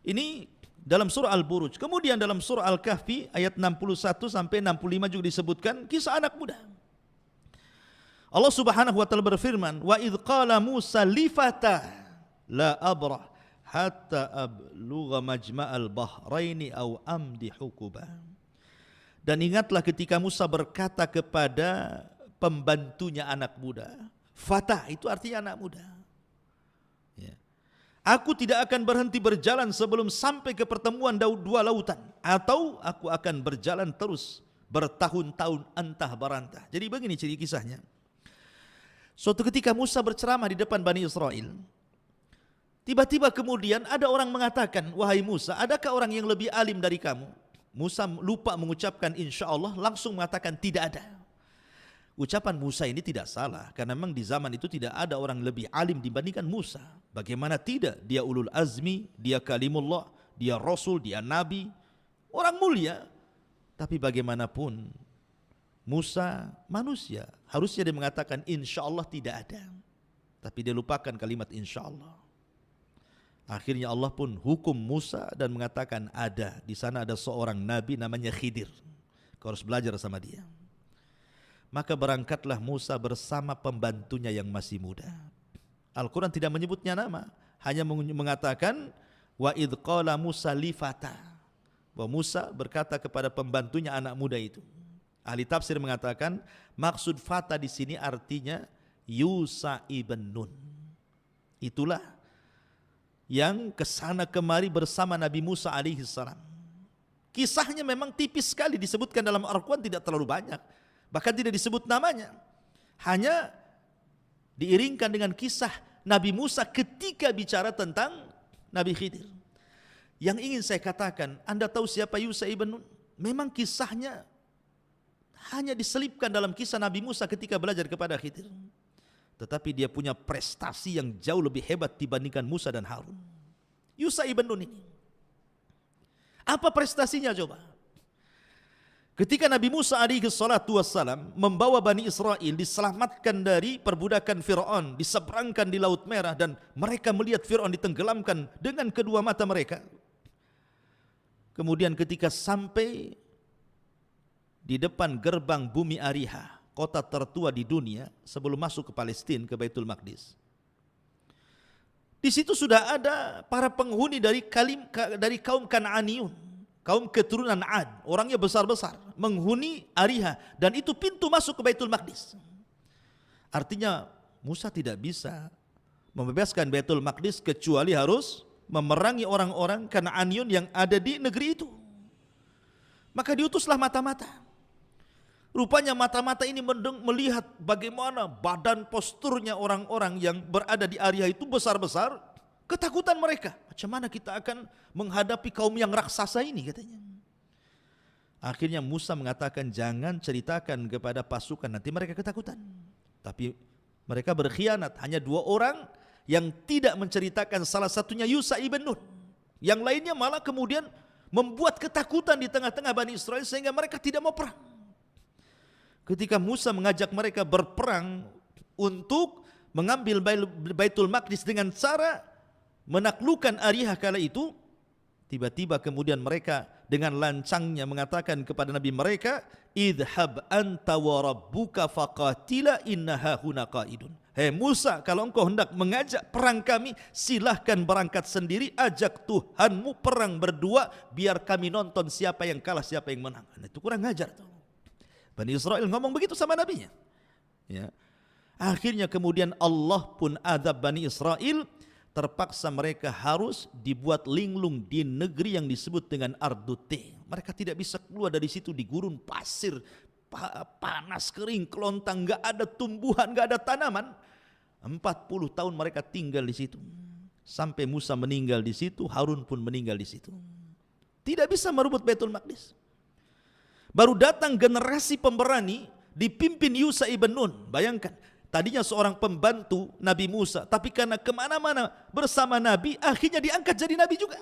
Ini dalam surah Al-Buruj. Kemudian dalam surah Al-Kahfi ayat 61 sampai 65 juga disebutkan kisah anak muda. Allah Subhanahu wa taala berfirman, wa idz qala Musa li fatah la abrah hatta ablugha majma'al bahraini aw amdi hukuba. Dan ingatlah ketika Musa berkata kepada pembantunya anak muda. Fatah itu artinya anak muda. Aku tidak akan berhenti berjalan sebelum sampai ke pertemuan dua lautan. Atau aku akan berjalan terus bertahun-tahun antah berantah. Jadi begini cerita kisahnya. Suatu ketika Musa berceramah di depan Bani Israel. Tiba-tiba kemudian ada orang mengatakan, wahai Musa, adakah orang yang lebih alim dari kamu? Musa lupa mengucapkan insya Allah, langsung mengatakan tidak ada. Ucapan Musa ini tidak salah, karena memang di zaman itu tidak ada orang lebih alim dibandingkan Musa. Bagaimana tidak? Dia ulul azmi, dia kalimullah, dia rasul, dia nabi, orang mulia. Tapi bagaimanapun Musa manusia, harusnya dia mengatakan insya Allah tidak ada. Tapi dia lupakan kalimat insya Allah. Akhirnya Allah pun hukum Musa dan mengatakan ada. Di sana ada seorang nabi namanya Khidir. Kau harus belajar sama dia. Maka berangkatlah Musa bersama pembantunya yang masih muda. Al-Quran tidak menyebutnya nama, hanya mengatakan wa idz qala Musa li fata, bahwa Musa berkata kepada pembantunya anak muda itu. Ahli tafsir mengatakan maksud fata di sini artinya Yusa ibn Nun. Itulah yang kesana kemari bersama Nabi Musa alaihissalam. Kisahnya memang tipis sekali, disebutkan dalam Al-Quran tidak terlalu banyak, bahkan tidak disebut namanya, hanya diiringkan dengan kisah Nabi Musa ketika bicara tentang Nabi Khidir. Yang ingin saya katakan, Anda tahu siapa Yusa ibn Nun? Memang kisahnya hanya diselipkan dalam kisah Nabi Musa ketika belajar kepada Khidir. Tetapi dia punya prestasi yang jauh lebih hebat dibandingkan Musa dan Harun. Yusha ibn Nun ini. Apa prestasinya coba? Ketika Nabi Musa alaihi salatu wassalam membawa Bani Israel diselamatkan dari perbudakan Fir'aun, diseberangkan di Laut Merah dan mereka melihat Fir'aun ditenggelamkan dengan kedua mata mereka. Kemudian ketika sampai di depan gerbang bumi Ariha, kota tertua di dunia sebelum masuk ke Palestina, ke Baitul Maqdis. Di situ sudah ada para penghuni dari kaum Kan'aniyun, kaum keturunan Ad, orangnya besar-besar, menghuni Ariha, dan itu pintu masuk ke Baitul Maqdis. Artinya Musa tidak bisa membebaskan Baitul Maqdis kecuali harus memerangi orang-orang Kan'aniyun yang ada di negeri itu. Maka diutuslah mata-mata. Rupanya mata-mata ini melihat bagaimana badan posturnya orang-orang yang berada di Ariha itu besar-besar. Ketakutan mereka. Macam mana kita akan menghadapi kaum yang raksasa ini, katanya. Akhirnya Musa mengatakan, jangan ceritakan kepada pasukan, nanti mereka ketakutan. Tapi mereka berkhianat. Hanya 2 orang yang tidak menceritakan, salah satunya Yusha ibn Nun. Yang lainnya malah kemudian membuat ketakutan di tengah-tengah Bani Israel sehingga mereka tidak mau perang. Ketika Musa mengajak mereka berperang untuk mengambil Baitul Maqdis dengan cara menaklukkan Ariha kala itu, tiba-tiba kemudian mereka dengan lancangnya mengatakan kepada Nabi mereka, idhab anta wa rabbuka faqatila inna hahuna qaidun. Hei Musa, kalau engkau hendak mengajak perang kami, silahkan berangkat sendiri, ajak Tuhanmu perang berdua, biar kami nonton siapa yang kalah, siapa yang menang. Nah, itu kurang ngajar tuh. Bani Israel ngomong begitu sama nabinya. Ya. Akhirnya kemudian Allah pun azab Bani Israel, terpaksa mereka harus dibuat linglung di negeri yang disebut dengan Ardute. Mereka tidak bisa keluar dari situ, di gurun pasir, panas, kering, kelontang, enggak ada tumbuhan, enggak ada tanaman. 40 tahun mereka tinggal di situ. Sampai Musa meninggal di situ, Harun pun meninggal di situ. Tidak bisa merebut Baitul Maqdis. Baru datang generasi pemberani dipimpin Yusha ibn Nun. Bayangkan, tadinya seorang pembantu Nabi Musa, tapi karena kemana-mana bersama Nabi, akhirnya diangkat jadi Nabi juga.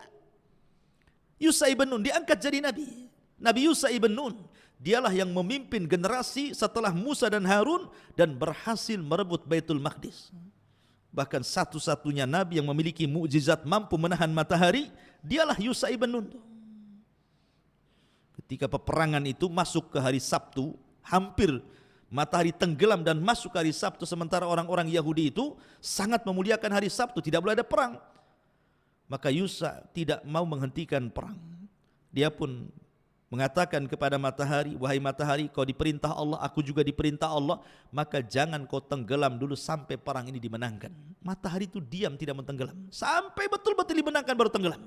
Yusha ibn Nun diangkat jadi Nabi. Nabi Yusha ibn Nun, dialah yang memimpin generasi setelah Musa dan Harun dan berhasil merebut Baitul Maqdis. Bahkan satu-satunya Nabi yang memiliki mukjizat mampu menahan matahari, dialah Yusha ibn Nun. Ketika peperangan itu masuk ke hari Sabtu, hampir matahari tenggelam dan masuk ke hari Sabtu, sementara orang-orang Yahudi itu sangat memuliakan hari Sabtu, tidak boleh ada perang. Maka Yusha tidak mau menghentikan perang. Dia pun mengatakan kepada matahari, wahai matahari, kau diperintah Allah, aku juga diperintah Allah, maka jangan kau tenggelam dulu sampai perang ini dimenangkan. Matahari itu diam, tidak mentenggelam, sampai betul-betul dimenangkan baru tenggelam.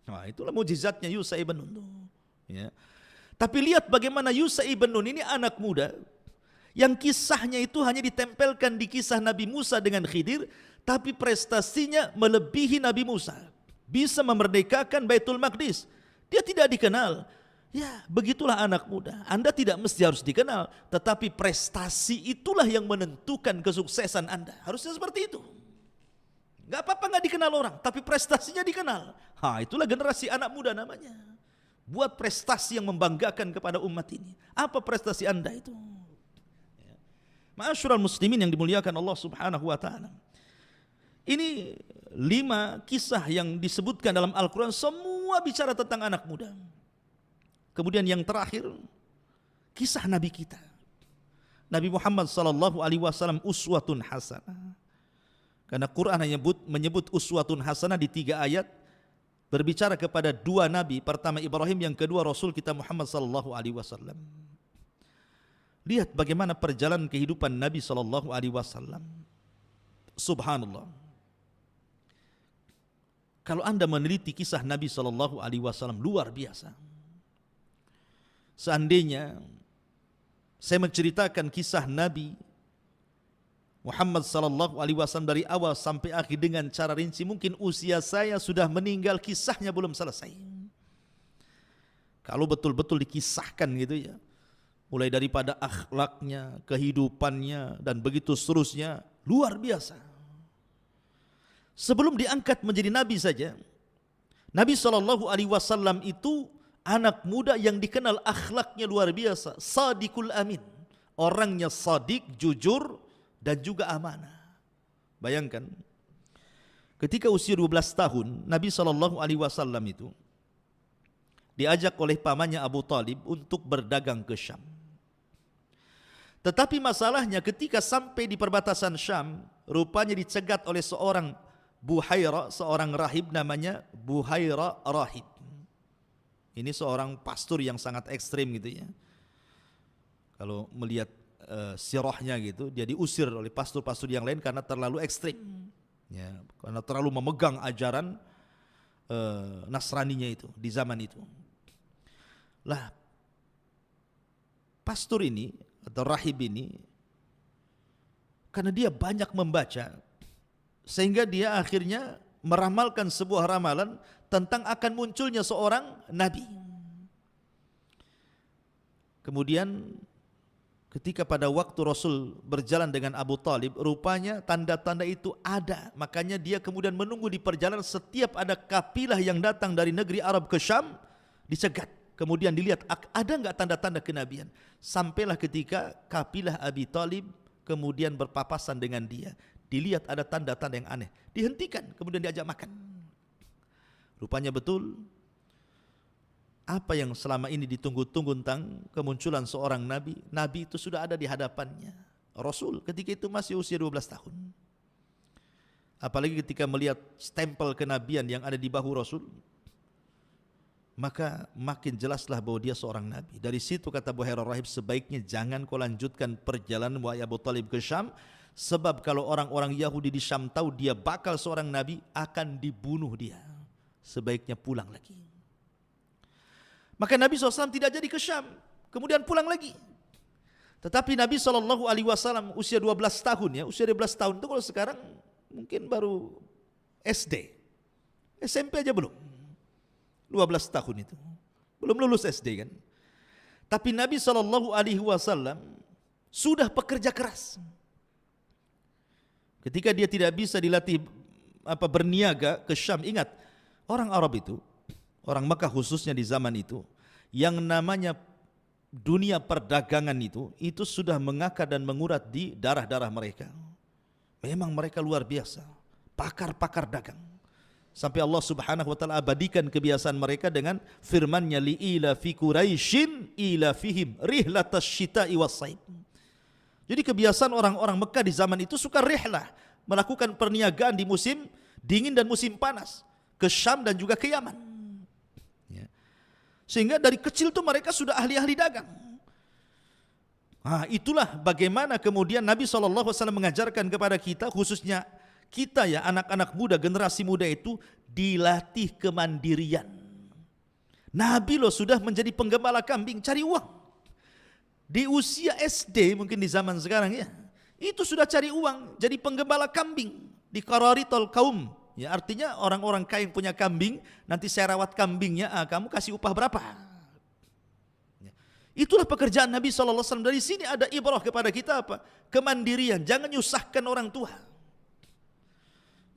Nah, itulah mukjizatnya Yusha ibn Nun. Ya. Tapi lihat bagaimana Yusha ibn Nun ini anak muda yang kisahnya itu hanya ditempelkan di kisah Nabi Musa dengan Khidir, tapi prestasinya melebihi Nabi Musa. Bisa memerdekakan Baitul Maqdis. Dia tidak dikenal. Ya, begitulah anak muda. Anda tidak mesti harus dikenal, tetapi prestasi itulah yang menentukan kesuksesan Anda. Harusnya seperti itu. Gak apa-apa gak dikenal orang, tapi prestasinya dikenal. Itulah generasi anak muda namanya. Buat prestasi yang membanggakan kepada umat ini. Apa prestasi Anda itu? Ma'asyiral muslimin yang dimuliakan Allah Subhanahu wa taala. Ini 5 kisah yang disebutkan dalam Al-Qur'an, semua bicara tentang anak muda. Kemudian yang terakhir, kisah Nabi kita. Nabi Muhammad sallallahu alaihi wasallam uswatun hasanah. Karena Quran menyebut uswatun hasanah di 3 ayat, berbicara kepada 2 nabi, pertama Ibrahim, yang kedua Rasul kita Muhammad sallallahu alaihi wasallam. Lihat bagaimana perjalanan kehidupan Nabi sallallahu alaihi wasallam. Subhanallah. Kalau Anda meneliti kisah Nabi sallallahu alaihi wasallam, luar biasa. Seandainya saya menceritakan kisah Nabi Muhammad sallallahu alaihi wasallam dari awal sampai akhir dengan cara rinci, mungkin usia saya sudah meninggal, kisahnya belum selesai. Kalau betul-betul dikisahkan gitu ya, mulai daripada akhlaknya, kehidupannya, dan begitu seterusnya, luar biasa. Sebelum diangkat menjadi nabi saja, Nabi SAW itu anak muda yang dikenal akhlaknya luar biasa, sadiqul amin, orangnya sadik, jujur, dan juga amanah. Bayangkan, ketika usia 12 tahun, Nabi SAW itu diajak oleh pamannya Abu Talib untuk berdagang ke Syam. Tetapi masalahnya ketika sampai di perbatasan Syam, rupanya dicegat oleh seorang Buhaira, seorang rahib namanya Buhaira Rahib. Ini seorang pastor yang sangat ekstrim gitu ya. Kalau melihat sirahnya gitu, dia diusir oleh pastor-pastor yang lain karena terlalu ekstrim. Ya, karena terlalu memegang ajaran Nasraninya itu di zaman itu. Lah, pastor ini atau rahib ini, karena dia banyak membaca, sehingga dia akhirnya meramalkan sebuah ramalan tentang akan munculnya seorang nabi. Kemudian ketika pada waktu Rasul berjalan dengan Abu Talib, rupanya tanda-tanda itu ada. Makanya dia kemudian menunggu di perjalanan, setiap ada kafilah yang datang dari negeri Arab ke Syam, dicegat. Kemudian dilihat ada enggak tanda-tanda kenabian. Sampailah ketika kafilah Abi Talib kemudian berpapasan dengan dia. Dilihat ada tanda-tanda yang aneh, dihentikan, kemudian diajak makan. Rupanya betul apa yang selama ini ditunggu-tunggu tentang kemunculan seorang nabi, nabi itu sudah ada di hadapannya. Rasul ketika itu masih usia 12 tahun. Apalagi ketika melihat stempel kenabian yang ada di bahu Rasul, maka makin jelaslah bahwa dia seorang nabi. Dari situ kata Buhaira Rahib, sebaiknya jangan kau lanjutkan perjalanan wahai Abu Talib ke Syam, sebab kalau orang-orang Yahudi di Syam tahu dia bakal seorang nabi, akan dibunuh dia. Sebaiknya pulang lagi. Maka Nabi SAW tidak jadi ke Syam, kemudian pulang lagi. Tetapi Nabi SAW usia 12 tahun ya, usia 12 tahun itu kalau sekarang mungkin baru SD, SMP aja belum. 12 tahun itu belum lulus SD kan. Tapi Nabi SAW sudah pekerja keras. Ketika dia tidak bisa dilatih berniaga ke Syam, ingat orang Arab itu, orang Mekah khususnya di zaman itu, yang namanya dunia perdagangan itu sudah mengakar dan mengurat di darah-darah mereka. Memang mereka luar biasa, pakar-pakar dagang. Sampai Allah Subhanahu wa taala abadikan kebiasaan mereka dengan firman-Nya, li'ila fi Quraisyin ila fihim rihlatas syita'i was-saif. Jadi kebiasaan orang-orang Mekah di zaman itu suka rihlah, melakukan perniagaan di musim dingin dan musim panas, ke Syam dan juga ke Yaman. Ya. Sehingga dari kecil tuh mereka sudah ahli-ahli dagang. Nah, itulah bagaimana kemudian Nabi SAW mengajarkan kepada kita, khususnya kita ya anak-anak muda, generasi muda itu dilatih kemandirian. Nabi loh sudah menjadi penggembala kambing, cari uang. Di usia SD mungkin di zaman sekarang ya, itu sudah cari uang, jadi penggembala kambing di Qararitul Qaum. Ya, artinya orang-orang kaya yang punya kambing, nanti saya rawat kambingnya, kamu kasih upah berapa? Ya. Itulah pekerjaan Nabi SAW. Dari sini ada ibrah kepada kita apa? Kemandirian, jangan nyusahkan orang tua.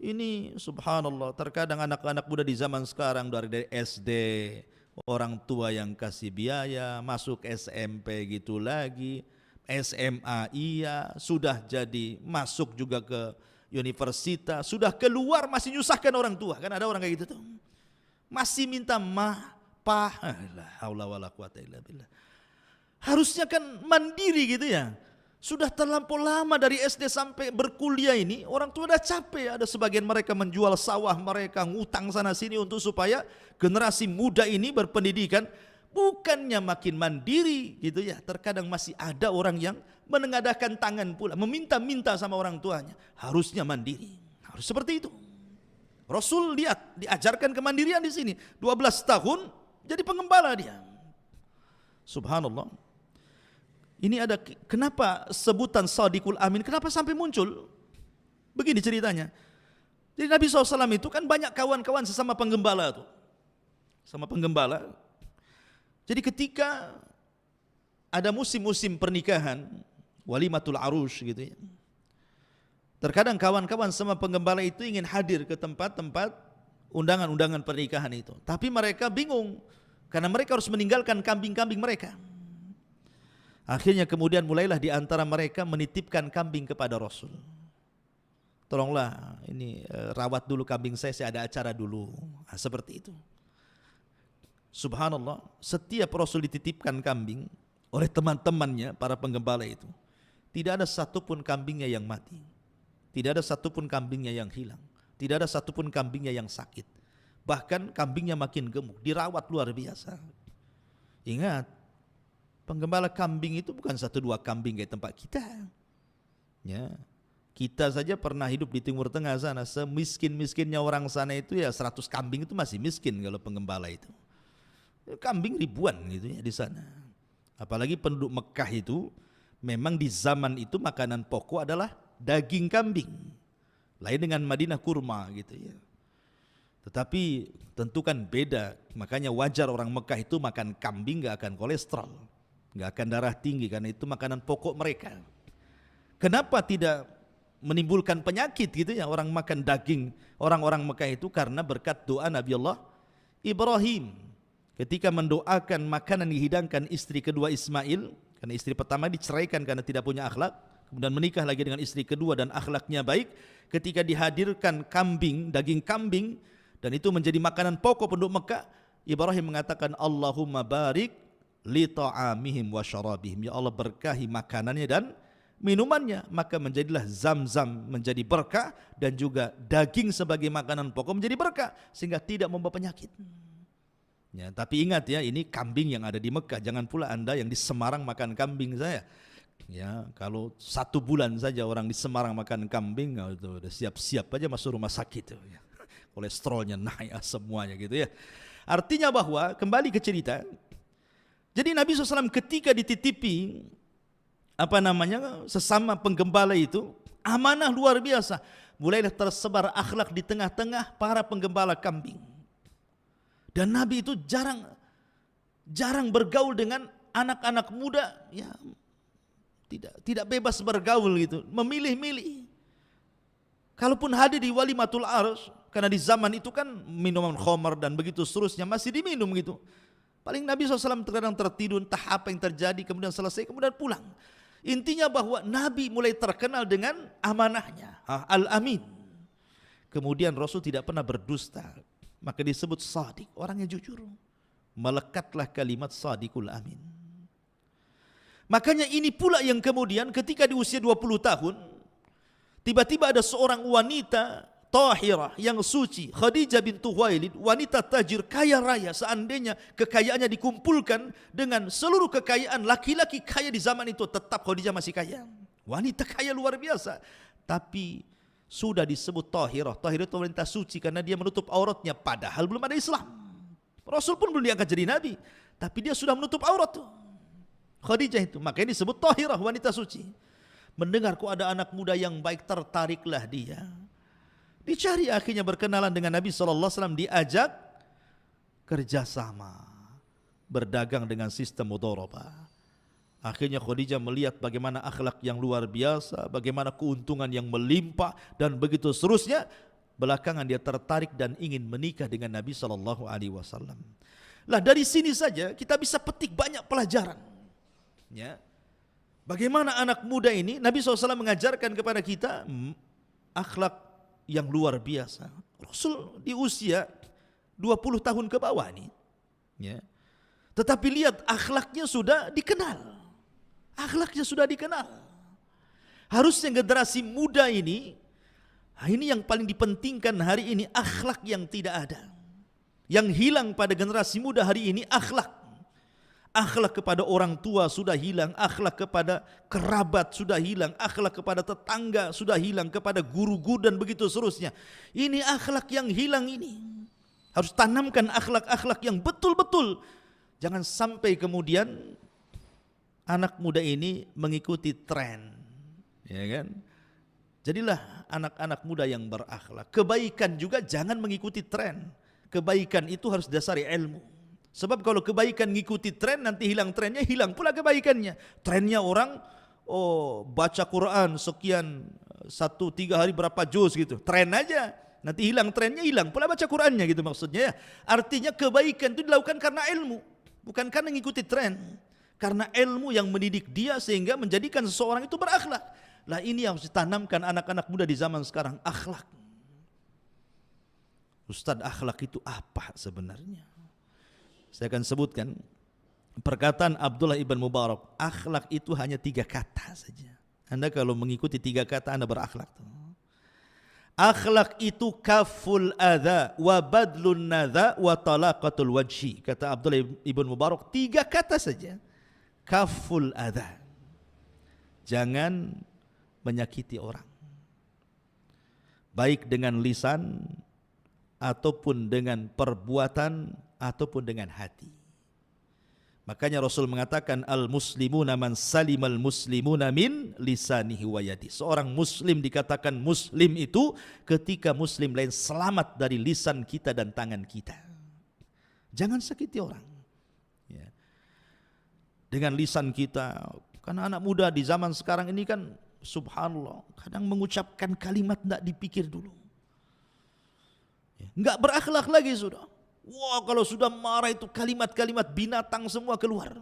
Ini subhanallah, terkadang anak-anak muda di zaman sekarang dari SD, orang tua yang kasih biaya, masuk SMP gitu lagi, SMA iya, sudah jadi masuk juga ke universitas, sudah keluar masih nyusahkan orang tua. Kan ada orang kayak gitu tuh, masih minta pa, la haula wala quwata illa billah. Harusnya kan mandiri gitu ya. Sudah terlampau lama dari SD sampai berkuliah ini, orang tua udah capek. Ada sebagian mereka menjual sawah mereka, ngutang sana sini untuk supaya generasi muda ini berpendidikan. Bukannya makin mandiri gitu ya, terkadang masih ada orang yang menengadahkan tangan pula, meminta-minta sama orang tuanya. Harusnya mandiri, harus seperti itu. Rasul lihat, diajarkan kemandirian di sini. 12 tahun jadi pengembala dia. Subhanallah. Ini ada, kenapa sebutan Shadiqul Amin, kenapa sampai muncul? Begini ceritanya. Jadi Nabi SAW itu kan banyak kawan-kawan sesama penggembala tuh. Sama penggembala. Jadi ketika ada musim-musim pernikahan, walimatul arus gitu ya. Terkadang kawan-kawan sama penggembala itu ingin hadir ke tempat-tempat undangan-undangan pernikahan itu. Tapi mereka bingung, karena mereka harus meninggalkan kambing-kambing mereka. Akhirnya kemudian mulailah di antara mereka menitipkan kambing kepada Rasul. Tolonglah ini rawat dulu kambing saya ada acara dulu. Nah, seperti itu. Subhanallah, setiap Rasul dititipkan kambing oleh teman-temannya, para penggembala itu, tidak ada satupun kambingnya yang mati. Tidak ada satupun kambingnya yang hilang. Tidak ada satupun kambingnya yang sakit. Bahkan kambingnya makin gemuk, dirawat luar biasa. Ingat, penggembala kambing itu bukan 1-2 kambing kayak tempat kita. Ya, kita saja pernah hidup di Timur Tengah sana, semiskin-miskinnya orang sana itu ya 100 kambing itu masih miskin kalau penggembala itu. Kambing ribuan gitu ya di sana. Apalagi penduduk Mekah itu memang di zaman itu makanan pokok adalah daging kambing. Lain dengan Madinah kurma gitu ya. Tetapi tentu kan beda. Makanya wajar orang Mekah itu makan kambing gak akan kolesterol, gak akan darah tinggi, karena itu makanan pokok mereka. Kenapa tidak menimbulkan penyakit gitu ya orang makan daging orang-orang Mekah itu? Karena berkat doa Nabi Allah Ibrahim ketika mendoakan makanan dihidangkan istri kedua Ismail, karena istri pertama diceraikan karena tidak punya akhlak, kemudian menikah lagi dengan istri kedua dan akhlaknya baik. Ketika dihadirkan kambing, daging kambing, dan itu menjadi makanan pokok penduduk Mekah, Ibrahim mengatakan Allahumma barik li ta'amihim wa syarabihim, ya Allah berkahi makanannya dan minumannya. Maka menjadilah Zam-Zam menjadi berkah, dan juga daging sebagai makanan pokok menjadi berkah, sehingga tidak membawa penyakit. Ya, tapi ingat ya, ini kambing yang ada di Mekah. Jangan pula Anda yang di Semarang makan kambing saya. Ya, kalau 1 bulan saja orang di Semarang makan kambing, itu udah siap-siap aja masuk rumah sakit tuh, ya. Kolesterolnya naik semuanya gitu ya. Artinya bahwa kembali ke cerita. Jadi Nabi SAW ketika dititipi sesama penggembala itu, amanah luar biasa. Mulailah tersebar akhlak di tengah-tengah para penggembala kambing. Dan Nabi itu jarang bergaul dengan anak-anak muda, ya. Tidak bebas bergaul gitu, memilih-milih. Kalaupun hadir di walimatul arus, karena di zaman itu kan minuman khamar dan begitu seterusnya masih diminum gitu. Paling Nabi SAW terkadang tertidur, entah apa yang terjadi, kemudian selesai, kemudian pulang. Intinya bahwa Nabi mulai terkenal dengan amanahnya, Al-Amin. Kemudian Rasul tidak pernah berdusta, maka disebut Sadiq, orang yang jujur. Melekatlah kalimat Sadiqul Amin. Makanya ini pula yang kemudian ketika di usia 20 tahun, tiba-tiba ada seorang wanita tahirah yang suci, Khadijah bintu Khuwailid, wanita tajir kaya raya. Seandainya kekayaannya dikumpulkan dengan seluruh kekayaan laki-laki kaya di zaman itu, tetap Khadijah masih kaya. Wanita kaya luar biasa, tapi sudah disebut tahirah. Tahirah itu wanita suci karena dia menutup auratnya, padahal belum ada Islam. Rasul pun belum diangkat jadi nabi, tapi dia sudah menutup aurat tuh, Khadijah itu. Makanya disebut tahirah, wanita suci. Mendengar kok ada anak muda yang baik, tertariklah dia. Dicari, akhirnya berkenalan dengan Nabi SAW, diajak kerjasama, berdagang dengan sistem mudharabah. Akhirnya Khadijah melihat bagaimana akhlak yang luar biasa, bagaimana keuntungan yang melimpah, dan begitu seterusnya. Belakangan dia tertarik dan ingin menikah dengan Nabi SAW. Lah dari sini saja kita bisa petik banyak pelajaran. Ya, bagaimana anak muda ini, Nabi SAW mengajarkan kepada kita akhlak yang luar biasa. Rasul di usia 20 tahun ke bawah nih, ya. Tetapi lihat akhlaknya sudah dikenal. Akhlaknya sudah dikenal. Harusnya generasi muda ini yang paling dipentingkan hari ini, akhlak yang tidak ada. Yang hilang pada generasi muda hari ini akhlak. Akhlak kepada orang tua sudah hilang, akhlak kepada kerabat sudah hilang, akhlak kepada tetangga sudah hilang, kepada guru-guru dan begitu seterusnya. Ini akhlak yang hilang ini. Harus tanamkan akhlak-akhlak yang betul-betul. Jangan sampai kemudian anak muda ini mengikuti tren, ya kan? Jadilah anak-anak muda yang berakhlak. Kebaikan juga jangan mengikuti tren. Kebaikan itu harus dasari ilmu. Sebab kalau kebaikan ngikuti tren, nanti hilang trennya, hilang pula kebaikannya. Trennya orang, baca Quran sekian, 1-3 hari berapa juz gitu. Tren aja. Nanti hilang trennya, hilang pula baca Qurannya gitu maksudnya. Artinya kebaikan itu dilakukan karena ilmu. Bukan karena ngikuti tren. Karena ilmu yang mendidik dia sehingga menjadikan seseorang itu berakhlak. Lah ini yang harus ditanamkan anak-anak muda di zaman sekarang. Akhlak. Ustaz, akhlak itu apa sebenarnya? Saya akan sebutkan perkataan Abdullah ibn Mubarak. Akhlak itu hanya 3 kata saja. Anda kalau mengikuti 3 kata, Anda berakhlak. Akhlak itu kaful adha wa badlun nadha wa talaqatul wajhi. Kata Abdullah ibn Mubarak, 3 kata saja. Kaful adha. Jangan menyakiti orang. Baik dengan lisan, ataupun dengan perbuatan, ataupun dengan hati. Makanya Rasul mengatakan al-muslimuna man salimal muslimuna min lisanihi wa yadi. Seorang muslim dikatakan muslim itu ketika muslim lain selamat dari lisan kita dan tangan kita. Jangan sakiti orang. Ya. Dengan lisan kita, karena anak muda di zaman sekarang ini kan subhanallah, kadang mengucapkan kalimat tidak dipikir dulu. Enggak berakhlak lagi sudah. Wah, kalau sudah marah itu kalimat-kalimat binatang semua keluar.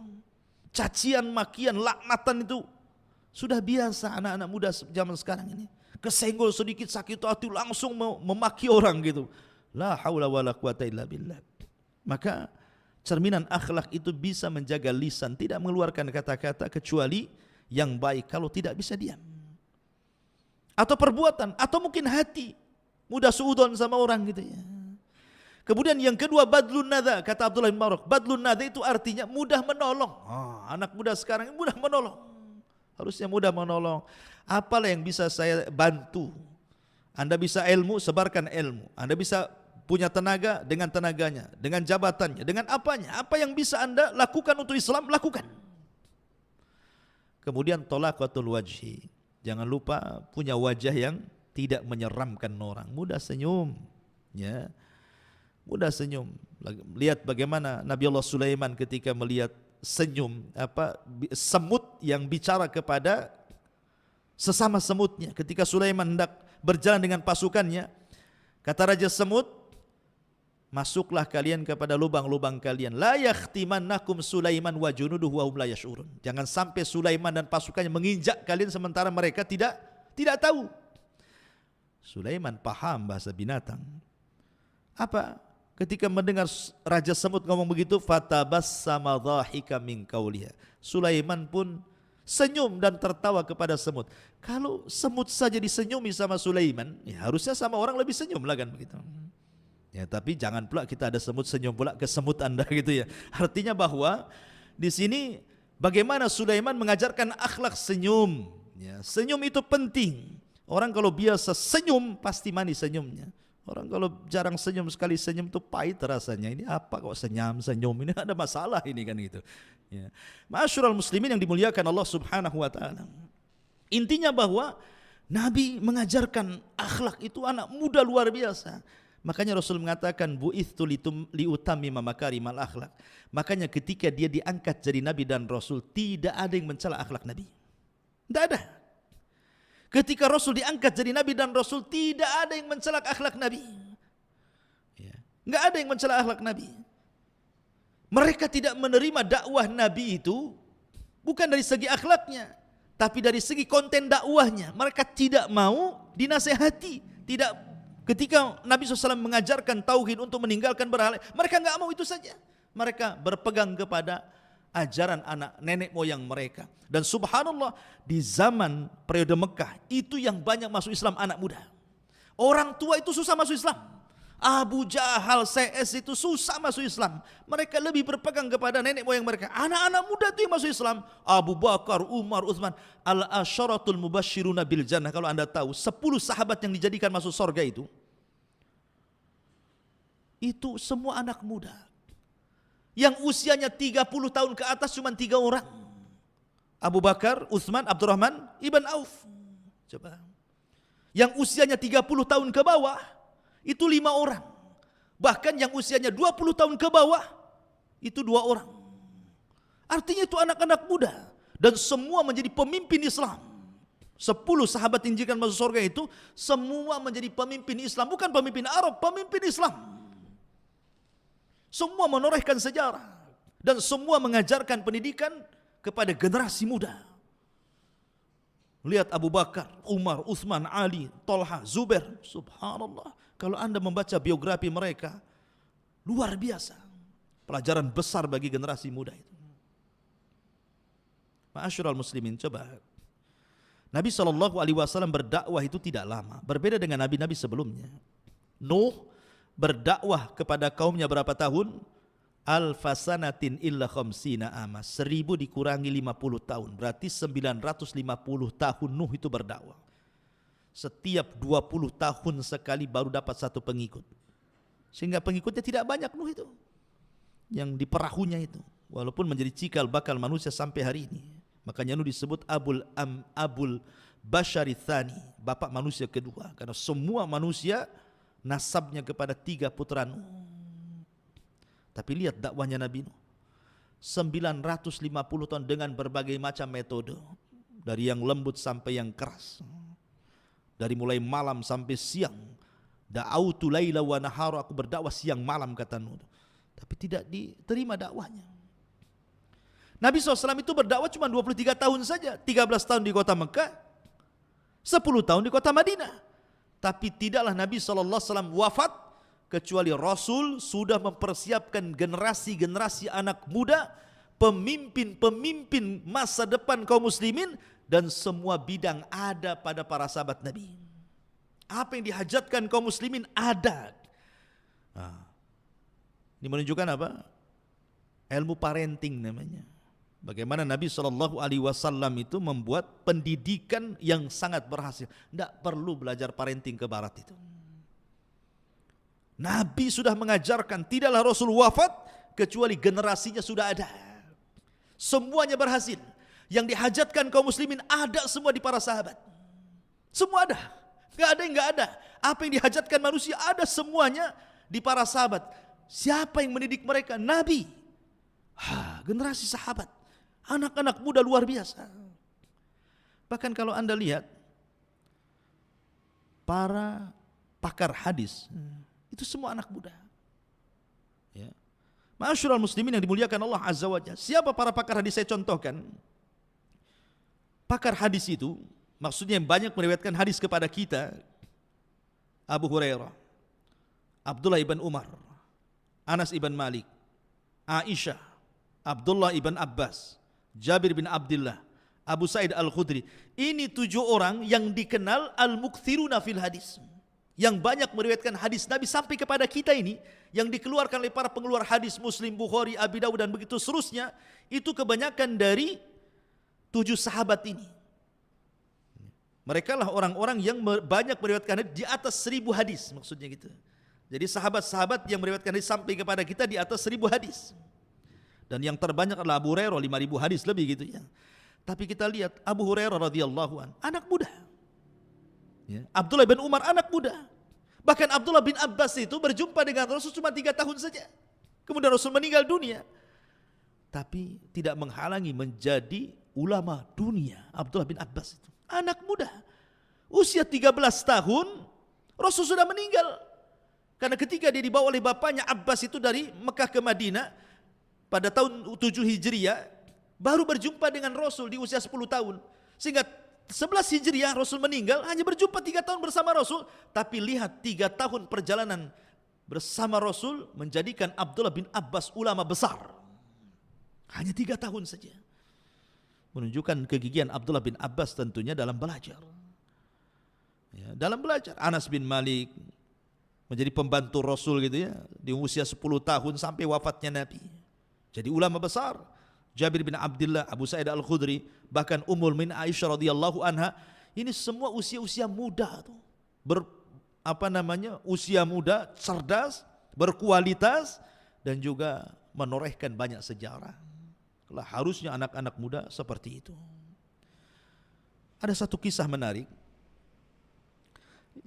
Cacian, makian, laknatan itu sudah biasa anak-anak muda zaman sekarang ini. Kesenggol sedikit sakit hati langsung memaki orang gitu. La haula wala quwata illa billah. Maka cerminan akhlak itu bisa menjaga lisan, tidak mengeluarkan kata-kata kecuali yang baik, kalau tidak bisa diam. Atau perbuatan, atau mungkin hati. Mudah suudon sama orang gitu ya. Kemudian yang kedua badlun nadha, kata Abdullah bin Mubarak. Badlun nadha itu artinya mudah menolong. Anak muda sekarang mudah menolong. Harusnya mudah menolong. Apalah yang bisa saya bantu? Anda bisa ilmu, sebarkan ilmu. Anda bisa punya tenaga dengan tenaganya, dengan jabatannya, dengan apanya. Apa yang bisa Anda lakukan untuk Islam, lakukan. Kemudian talaqatul wajhi. Jangan lupa punya wajah yang tidak menyeramkan orang. Mudah senyum, ya. Mudah senyum. Lihat bagaimana Nabi Allah Sulaiman ketika melihat senyum semut yang bicara kepada sesama semutnya. Ketika Sulaiman hendak berjalan dengan pasukannya, kata Raja Semut, masuklah kalian kepada lubang-lubang kalian. La yakhtimannakum Sulaiman wa junuduhu wa hum la yash'urun. Jangan sampai Sulaiman dan pasukannya menginjak kalian sementara mereka tidak tahu. Sulaiman paham bahasa binatang. Apa? Ketika mendengar Raja Semut ngomong begitu, fatabassama dhahika min qawliha. Sulaiman pun senyum dan tertawa kepada semut. Kalau semut saja disenyumi sama Sulaiman, ya harusnya sama orang lebih senyum lah kan begitu. Ya, tapi jangan pula kita ada semut senyum pula ke semut Anda gitu ya. Artinya bahwa di sini bagaimana Sulaiman mengajarkan akhlak senyum. Ya, senyum itu penting. Orang kalau biasa senyum pasti manis senyumnya. Orang kalau jarang senyum, sekali senyum itu pahit rasanya. Ini apa kok senyum, ini ada masalah ini kan gitu. Ya. Ma'asyiral muslimin yang dimuliakan Allah Subhanahu wa taala. Intinya bahwa Nabi mengajarkan akhlak itu anak muda luar biasa. Makanya Rasul mengatakan bu'itsu liutammima makarimal akhlak. Makanya ketika dia diangkat jadi nabi dan rasul, tidak ada yang mencela akhlak Nabi. Tidak ada. Ketika Rasul diangkat jadi Nabi dan Rasul, tidak ada yang mencela akhlak Nabi. Enggak ada yang mencela akhlak Nabi. Mereka tidak menerima dakwah Nabi itu bukan dari segi akhlaknya, tapi dari segi konten dakwahnya. Mereka tidak mau dinasehati. Tidak, ketika Nabi SAW mengajarkan tauhid untuk meninggalkan berhala, mereka enggak mau itu saja. Mereka berpegang kepada ajaran anak nenek moyang mereka. Dan subhanallah, di zaman periode Mekah itu yang banyak masuk Islam anak muda. Orang tua itu susah masuk Islam. Abu Jahal, CS itu susah masuk Islam. Mereka lebih berpegang kepada nenek moyang mereka. Anak-anak muda itu yang masuk Islam. Abu Bakar, Umar, Utsman, al-asyaratul mubasyiruna bil jannah. Kalau Anda tahu 10 sahabat yang dijadikan masuk surga itu semua anak muda. Yang usianya 30 tahun ke atas cuma 3 orang. Abu Bakar, Utsman, Abdurrahman, Ibn Auf. Coba. Yang usianya 30 tahun ke bawah, itu 5 orang. Bahkan yang usianya 20 tahun ke bawah, Itu 2 orang. Artinya itu anak-anak muda. Dan semua menjadi pemimpin Islam. 10 sahabat injikan masuk surga itu semua menjadi pemimpin Islam. Bukan pemimpin Arab, pemimpin Islam. Semua menorehkan sejarah. Dan semua mengajarkan pendidikan kepada generasi muda. Lihat Abu Bakar, Umar, Utsman, Ali, Tolha, Zubair. Subhanallah. Kalau Anda membaca biografi mereka, luar biasa. Pelajaran besar bagi generasi muda itu. Ma'asyiral muslimin, coba. Nabi SAW berdakwah itu tidak lama. Berbeda dengan nabi-nabi sebelumnya. Nuh berdakwah kepada kaumnya berapa tahun? Alfasanatin illa khamsina ama. 1000 dikurangi 50 tahun. Berarti 950 tahun Nuh itu berdakwah. Setiap 20 tahun sekali baru dapat 1 pengikut. Sehingga pengikutnya tidak banyak Nuh itu. Yang di perahunya itu. Walaupun menjadi cikal bakal manusia sampai hari ini. Makanya Nuh disebut Abul Bashari Tsani, bapak manusia kedua. Karena semua manusia nasabnya kepada 3 putra Nuh. Tapi lihat dakwahnya Nabi Nuh. 950 tahun dengan berbagai macam metode. Dari yang lembut sampai yang keras. Dari mulai malam sampai siang. Da'autu laila wa nahara, aku berdakwah siang malam kata Nuh. Tapi tidak diterima dakwahnya. Nabi SAW itu berdakwah cuma 23 tahun saja. 13 tahun di kota Mekah, 10 tahun di kota Madinah. Tapi tidaklah Nabi SAW wafat kecuali Rasul sudah mempersiapkan generasi-generasi anak muda, pemimpin-pemimpin masa depan kaum muslimin, dan semua bidang ada pada para sahabat Nabi. Apa yang dihajatkan kaum muslimin ada. Ini menunjukkan apa? Ilmu parenting namanya. Bagaimana Nabi SAW itu membuat pendidikan yang sangat berhasil. Tidak perlu belajar parenting ke barat itu. Nabi sudah mengajarkan, tidaklah Rasul wafat kecuali generasinya sudah ada. Semuanya berhasil. Yang dihajatkan kaum muslimin ada semua di para sahabat. Semua ada. Tidak ada yang tidak ada. Apa yang dihajatkan manusia ada semuanya di para sahabat. Siapa yang mendidik mereka? Nabi. Generasi sahabat. Anak-anak muda luar biasa. Bahkan kalau Anda lihat para pakar hadis, itu semua anak muda. Ya. Ma'asyiral muslimin yang dimuliakan Allah Azza wa Jalla. Siapa para pakar hadis saya contohkan? Pakar hadis itu maksudnya yang banyak meriwayatkan hadis kepada kita. Abu Hurairah, Abdullah ibn Umar, Anas ibn Malik, Aisyah, Abdullah ibn Abbas, Jabir bin Abdullah, Abu Sa'id Al-Khudri. Ini 7 orang yang dikenal al-mukthiruna fil hadis, yang banyak meriwayatkan hadis Nabi sampai kepada kita ini, yang dikeluarkan oleh para pengeluar hadis Muslim, Bukhari, Abi Dawud dan begitu seterusnya. Itu kebanyakan dari 7 sahabat ini. Mereka lah orang-orang yang banyak meriwayatkan hadis di atas 1000 hadis, maksudnya gitu. Jadi sahabat-sahabat yang meriwayatkan hadis sampai kepada kita di atas 1000 hadis. Dan yang terbanyak adalah Abu Hurairah, 5000 hadis lebih gitu ya. Tapi kita lihat Abu Hurairah radhiyallahu an, anak muda. Ya. Abdullah bin Umar anak muda. Bahkan Abdullah bin Abbas itu berjumpa dengan Rasul cuma 3 tahun saja. Kemudian Rasul meninggal dunia. Tapi tidak menghalangi menjadi ulama dunia. Abdullah bin Abbas itu anak muda. Usia 13 tahun Rasul sudah meninggal. Karena ketika dia dibawa oleh bapaknya Abbas itu dari Mekah ke Madinah pada tahun 7 Hijriah, baru berjumpa dengan Rasul di usia 10 tahun. Sehingga 11 Hijriah Rasul meninggal, hanya berjumpa 3 tahun bersama Rasul. Tapi lihat 3 tahun perjalanan bersama Rasul menjadikan Abdullah bin Abbas ulama besar. Hanya 3 tahun saja. Menunjukkan kegigihan Abdullah bin Abbas tentunya dalam belajar. Ya, dalam belajar. Anas bin Malik menjadi pembantu Rasul gitu ya, di usia 10 tahun sampai wafatnya Nabi. Jadi ulama besar. Jabir bin Abdullah, Abu Sa'id Al-Khudri, bahkan Ummul Min Aisyah radhiyallahu anha, ini semua usia-usia muda tuh. Usia muda, cerdas, berkualitas dan juga menorehkan banyak sejarah. Lah harusnya anak-anak muda seperti itu. Ada satu kisah menarik.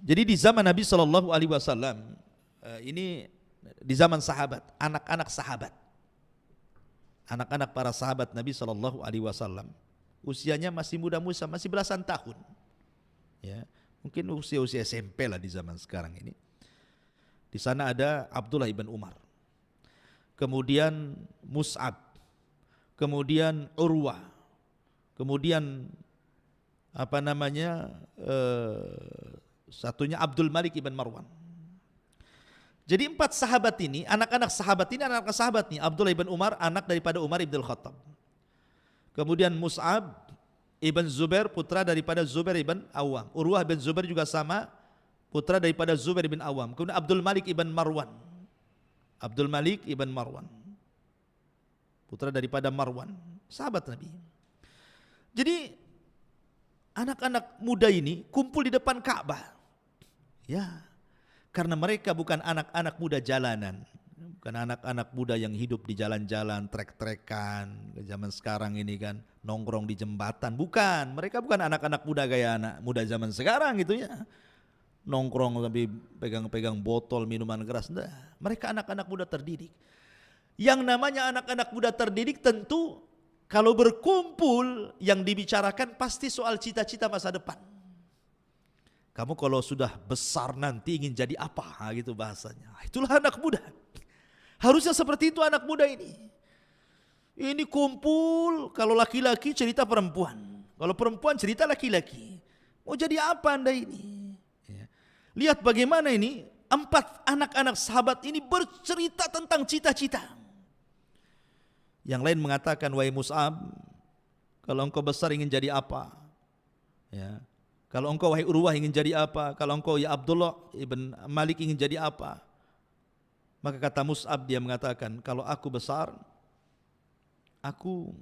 Jadi di zaman Nabi SAW, ini di zaman sahabat, anak-anak sahabat. anak-anak para sahabat Nabi Shallallahu Alaihi Wasallam, usianya masih muda-muda, masih belasan tahun, ya, mungkin usia SMP lah di zaman sekarang ini. Di sana ada Abdullah ibn Umar, kemudian Mus'ab, kemudian Urwah, kemudian satunya Abdul Malik ibn Marwan. Jadi 4 sahabat ini, anak-anak sahabat nih. Abdullah ibn Umar, anak daripada Umar ibn Khattab. Kemudian Mus'ab ibn Zubair, putra daripada Zubair ibn Awam. Urwah bin Zubair juga sama, putra daripada Zubair ibn Awam. Kemudian Abdul Malik ibn Marwan. Abdul Malik ibn Marwan, putra daripada Marwan, sahabat Nabi. Jadi anak-anak muda ini kumpul di depan Ka'bah. Ya, karena mereka bukan anak-anak muda jalanan, bukan anak-anak muda yang hidup di jalan-jalan, trek-trekan, zaman sekarang ini kan nongkrong di jembatan. Bukan, mereka bukan anak-anak muda gaya anak muda zaman sekarang gitu ya. Nongkrong sampai pegang-pegang botol minuman keras. Nah, mereka anak-anak muda terdidik. Yang namanya anak-anak muda terdidik tentu kalau berkumpul yang dibicarakan pasti soal cita-cita masa depan. Kamu kalau sudah besar nanti ingin jadi apa? Gitu bahasanya. Itulah anak muda. Harusnya seperti itu anak muda ini. Ini kumpul, kalau laki-laki cerita perempuan. Kalau perempuan cerita laki-laki. Mau jadi apa Anda ini? Ya. Lihat bagaimana ini 4 anak-anak sahabat ini bercerita tentang cita-cita. Yang lain mengatakan, wahai Mus'ab, kalau engkau besar ingin jadi apa? Ya. Kalau engkau wahai Urwah ingin jadi apa? Kalau engkau ya Abdullah ibn Malik ingin jadi apa? Maka kata Mus'ab, dia mengatakan, kalau aku besar, aku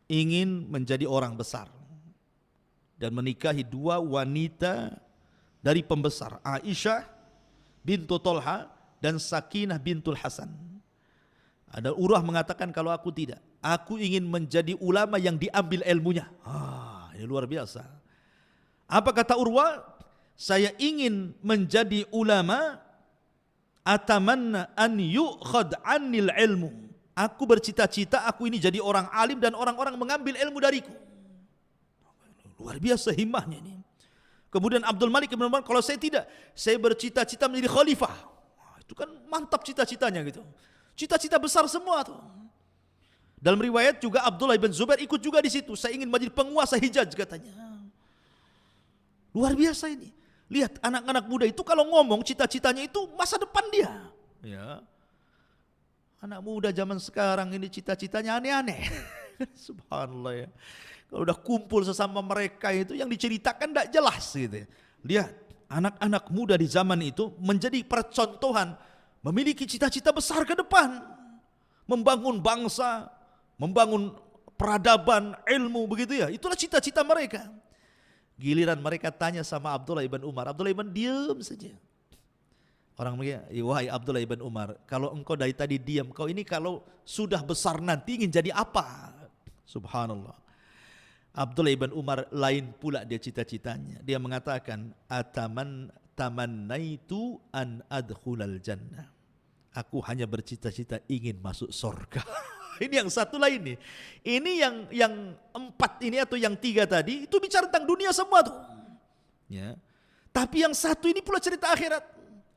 ingin menjadi orang besar dan menikahi 2 wanita dari pembesar, Aisyah bintu Tolha dan Sakinah bintul Hasan. Ada Urwah mengatakan, kalau aku tidak, aku ingin menjadi ulama yang diambil ilmunya. Ini luar biasa. Apa kata Urwah? Saya ingin menjadi ulama, atamanna an yu'khad anil ilmu. Aku bercita-cita aku ini jadi orang alim dan orang-orang mengambil ilmu dariku. Luar biasa himmahnya ini. Kemudian Abdul Malik ibn Marwan, kalau saya tidak, saya bercita-cita menjadi khalifah. Itu kan mantap cita-citanya gitu. Cita-cita besar semua tuh. Dalam riwayat juga Abdullah ibn Zubair ikut juga di situ. Saya ingin menjadi penguasa Hijaz katanya. Luar biasa ini. Lihat anak-anak muda itu kalau ngomong cita-citanya itu masa depan dia. Ya. Anak muda zaman sekarang ini cita-citanya aneh-aneh. Subhanallah ya. Kalau udah kumpul sesama mereka itu yang diceritakan tidak jelas gitu. Lihat anak-anak muda di zaman itu menjadi percontohan, memiliki cita-cita besar ke depan. Membangun bangsa, membangun peradaban, ilmu begitu ya. Itulah cita-cita mereka. Giliran mereka tanya sama Abdullah ibn Umar, Abdullah ibn diam saja. Orang mereka, wahai Abdullah ibn Umar, kalau engkau dari tadi diam, kau ini kalau sudah besar nanti ingin jadi apa? Subhanallah. Abdullah ibn Umar lain pula dia cita-citanya. Dia mengatakan, tamannaitu an adkhulal jannah. Aku hanya bercita-cita ingin masuk surga. Ini yang satu lain nih. Ini yang 4 ini atau yang 3 tadi itu bicara tentang dunia semua tuh. Ya. Tapi yang satu ini pula cerita akhirat.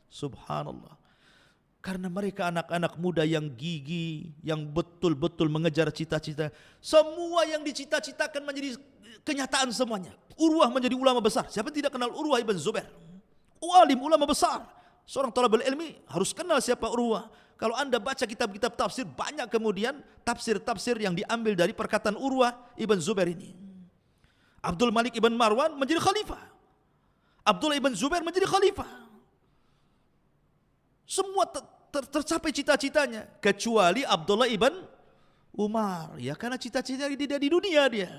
Subhanallah. Karena mereka anak-anak muda yang gigih, yang betul-betul mengejar cita-cita. Semua yang dicita-citakan menjadi kenyataan semuanya. Urwah menjadi ulama besar. Siapa tidak kenal Urwah ibn Zubair? Alim, ulama besar. Seorang thalabul ilmi harus kenal siapa Urwah. Kalau Anda baca kitab-kitab tafsir, banyak kemudian tafsir-tafsir yang diambil dari perkataan Urwah ibn Zubair ini. Abdul Malik ibn Marwan menjadi khalifah. Abdullah ibn Zubair menjadi khalifah. Semua tercapai cita-citanya. Kecuali Abdullah ibn Umar. Ya karena cita-citanya tidak di dunia dia.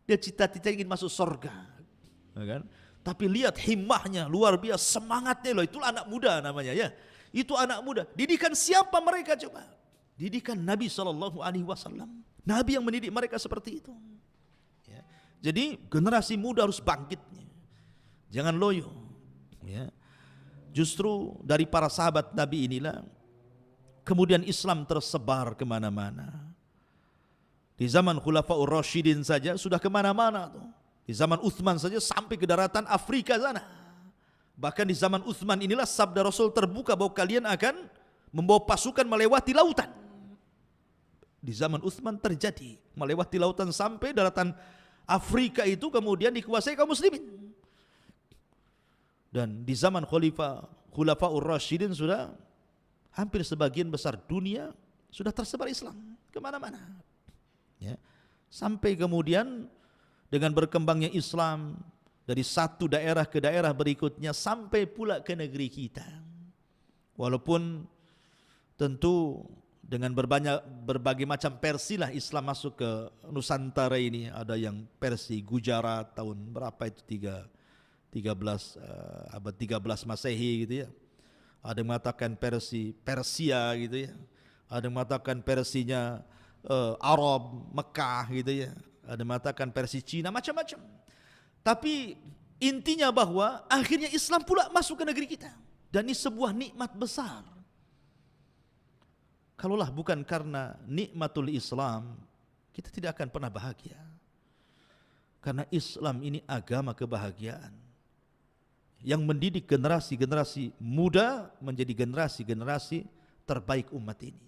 Dia cita-cita ingin masuk surga. Ya kan? Tapi lihat himmahnya, luar biasa, semangatnya loh. Itulah anak muda namanya ya. Itu anak muda. Didikan siapa mereka coba? Didikan Nabi SAW. Nabi yang mendidik mereka seperti itu. Ya. Jadi generasi muda harus bangkit. Jangan loyo. Ya. Justru dari para sahabat Nabi inilah Kemudian Islam tersebar kemana-mana. Di zaman Khulafaur Rasyidin saja sudah kemana-mana tuh. Di zaman Utsman saja sampai ke daratan Afrika sana. Bahkan di zaman Utsman inilah sabda Rasul terbuka bahwa kalian akan membawa pasukan melewati lautan. Di zaman Utsman terjadi melewati lautan sampai daratan Afrika itu kemudian dikuasai kaum muslimin. Dan di zaman Khulafaur Rasyidin sudah hampir sebagian besar dunia sudah tersebar Islam kemana-mana. Ya. Sampai kemudian dengan berkembangnya Islam dari satu daerah ke daerah berikutnya sampai pula ke negeri kita. Walaupun tentu dengan berbagai macam versi lah Islam masuk ke Nusantara ini. Ada yang versi Gujarat tahun berapa itu 13 abad 13 Masehi gitu ya. Ada yang mengatakan versi Persia gitu ya. Ada yang mengatakan versinya Arab, Mekah gitu ya. Ada yang mengatakan versi Cina, macam-macam. Tapi intinya bahwa akhirnya Islam pula masuk ke negeri kita. Dan ini sebuah nikmat besar. Kalaulah bukan karena nikmatul Islam, kita tidak akan pernah bahagia. Karena Islam ini agama kebahagiaan. Yang mendidik generasi-generasi muda menjadi generasi-generasi terbaik umat ini.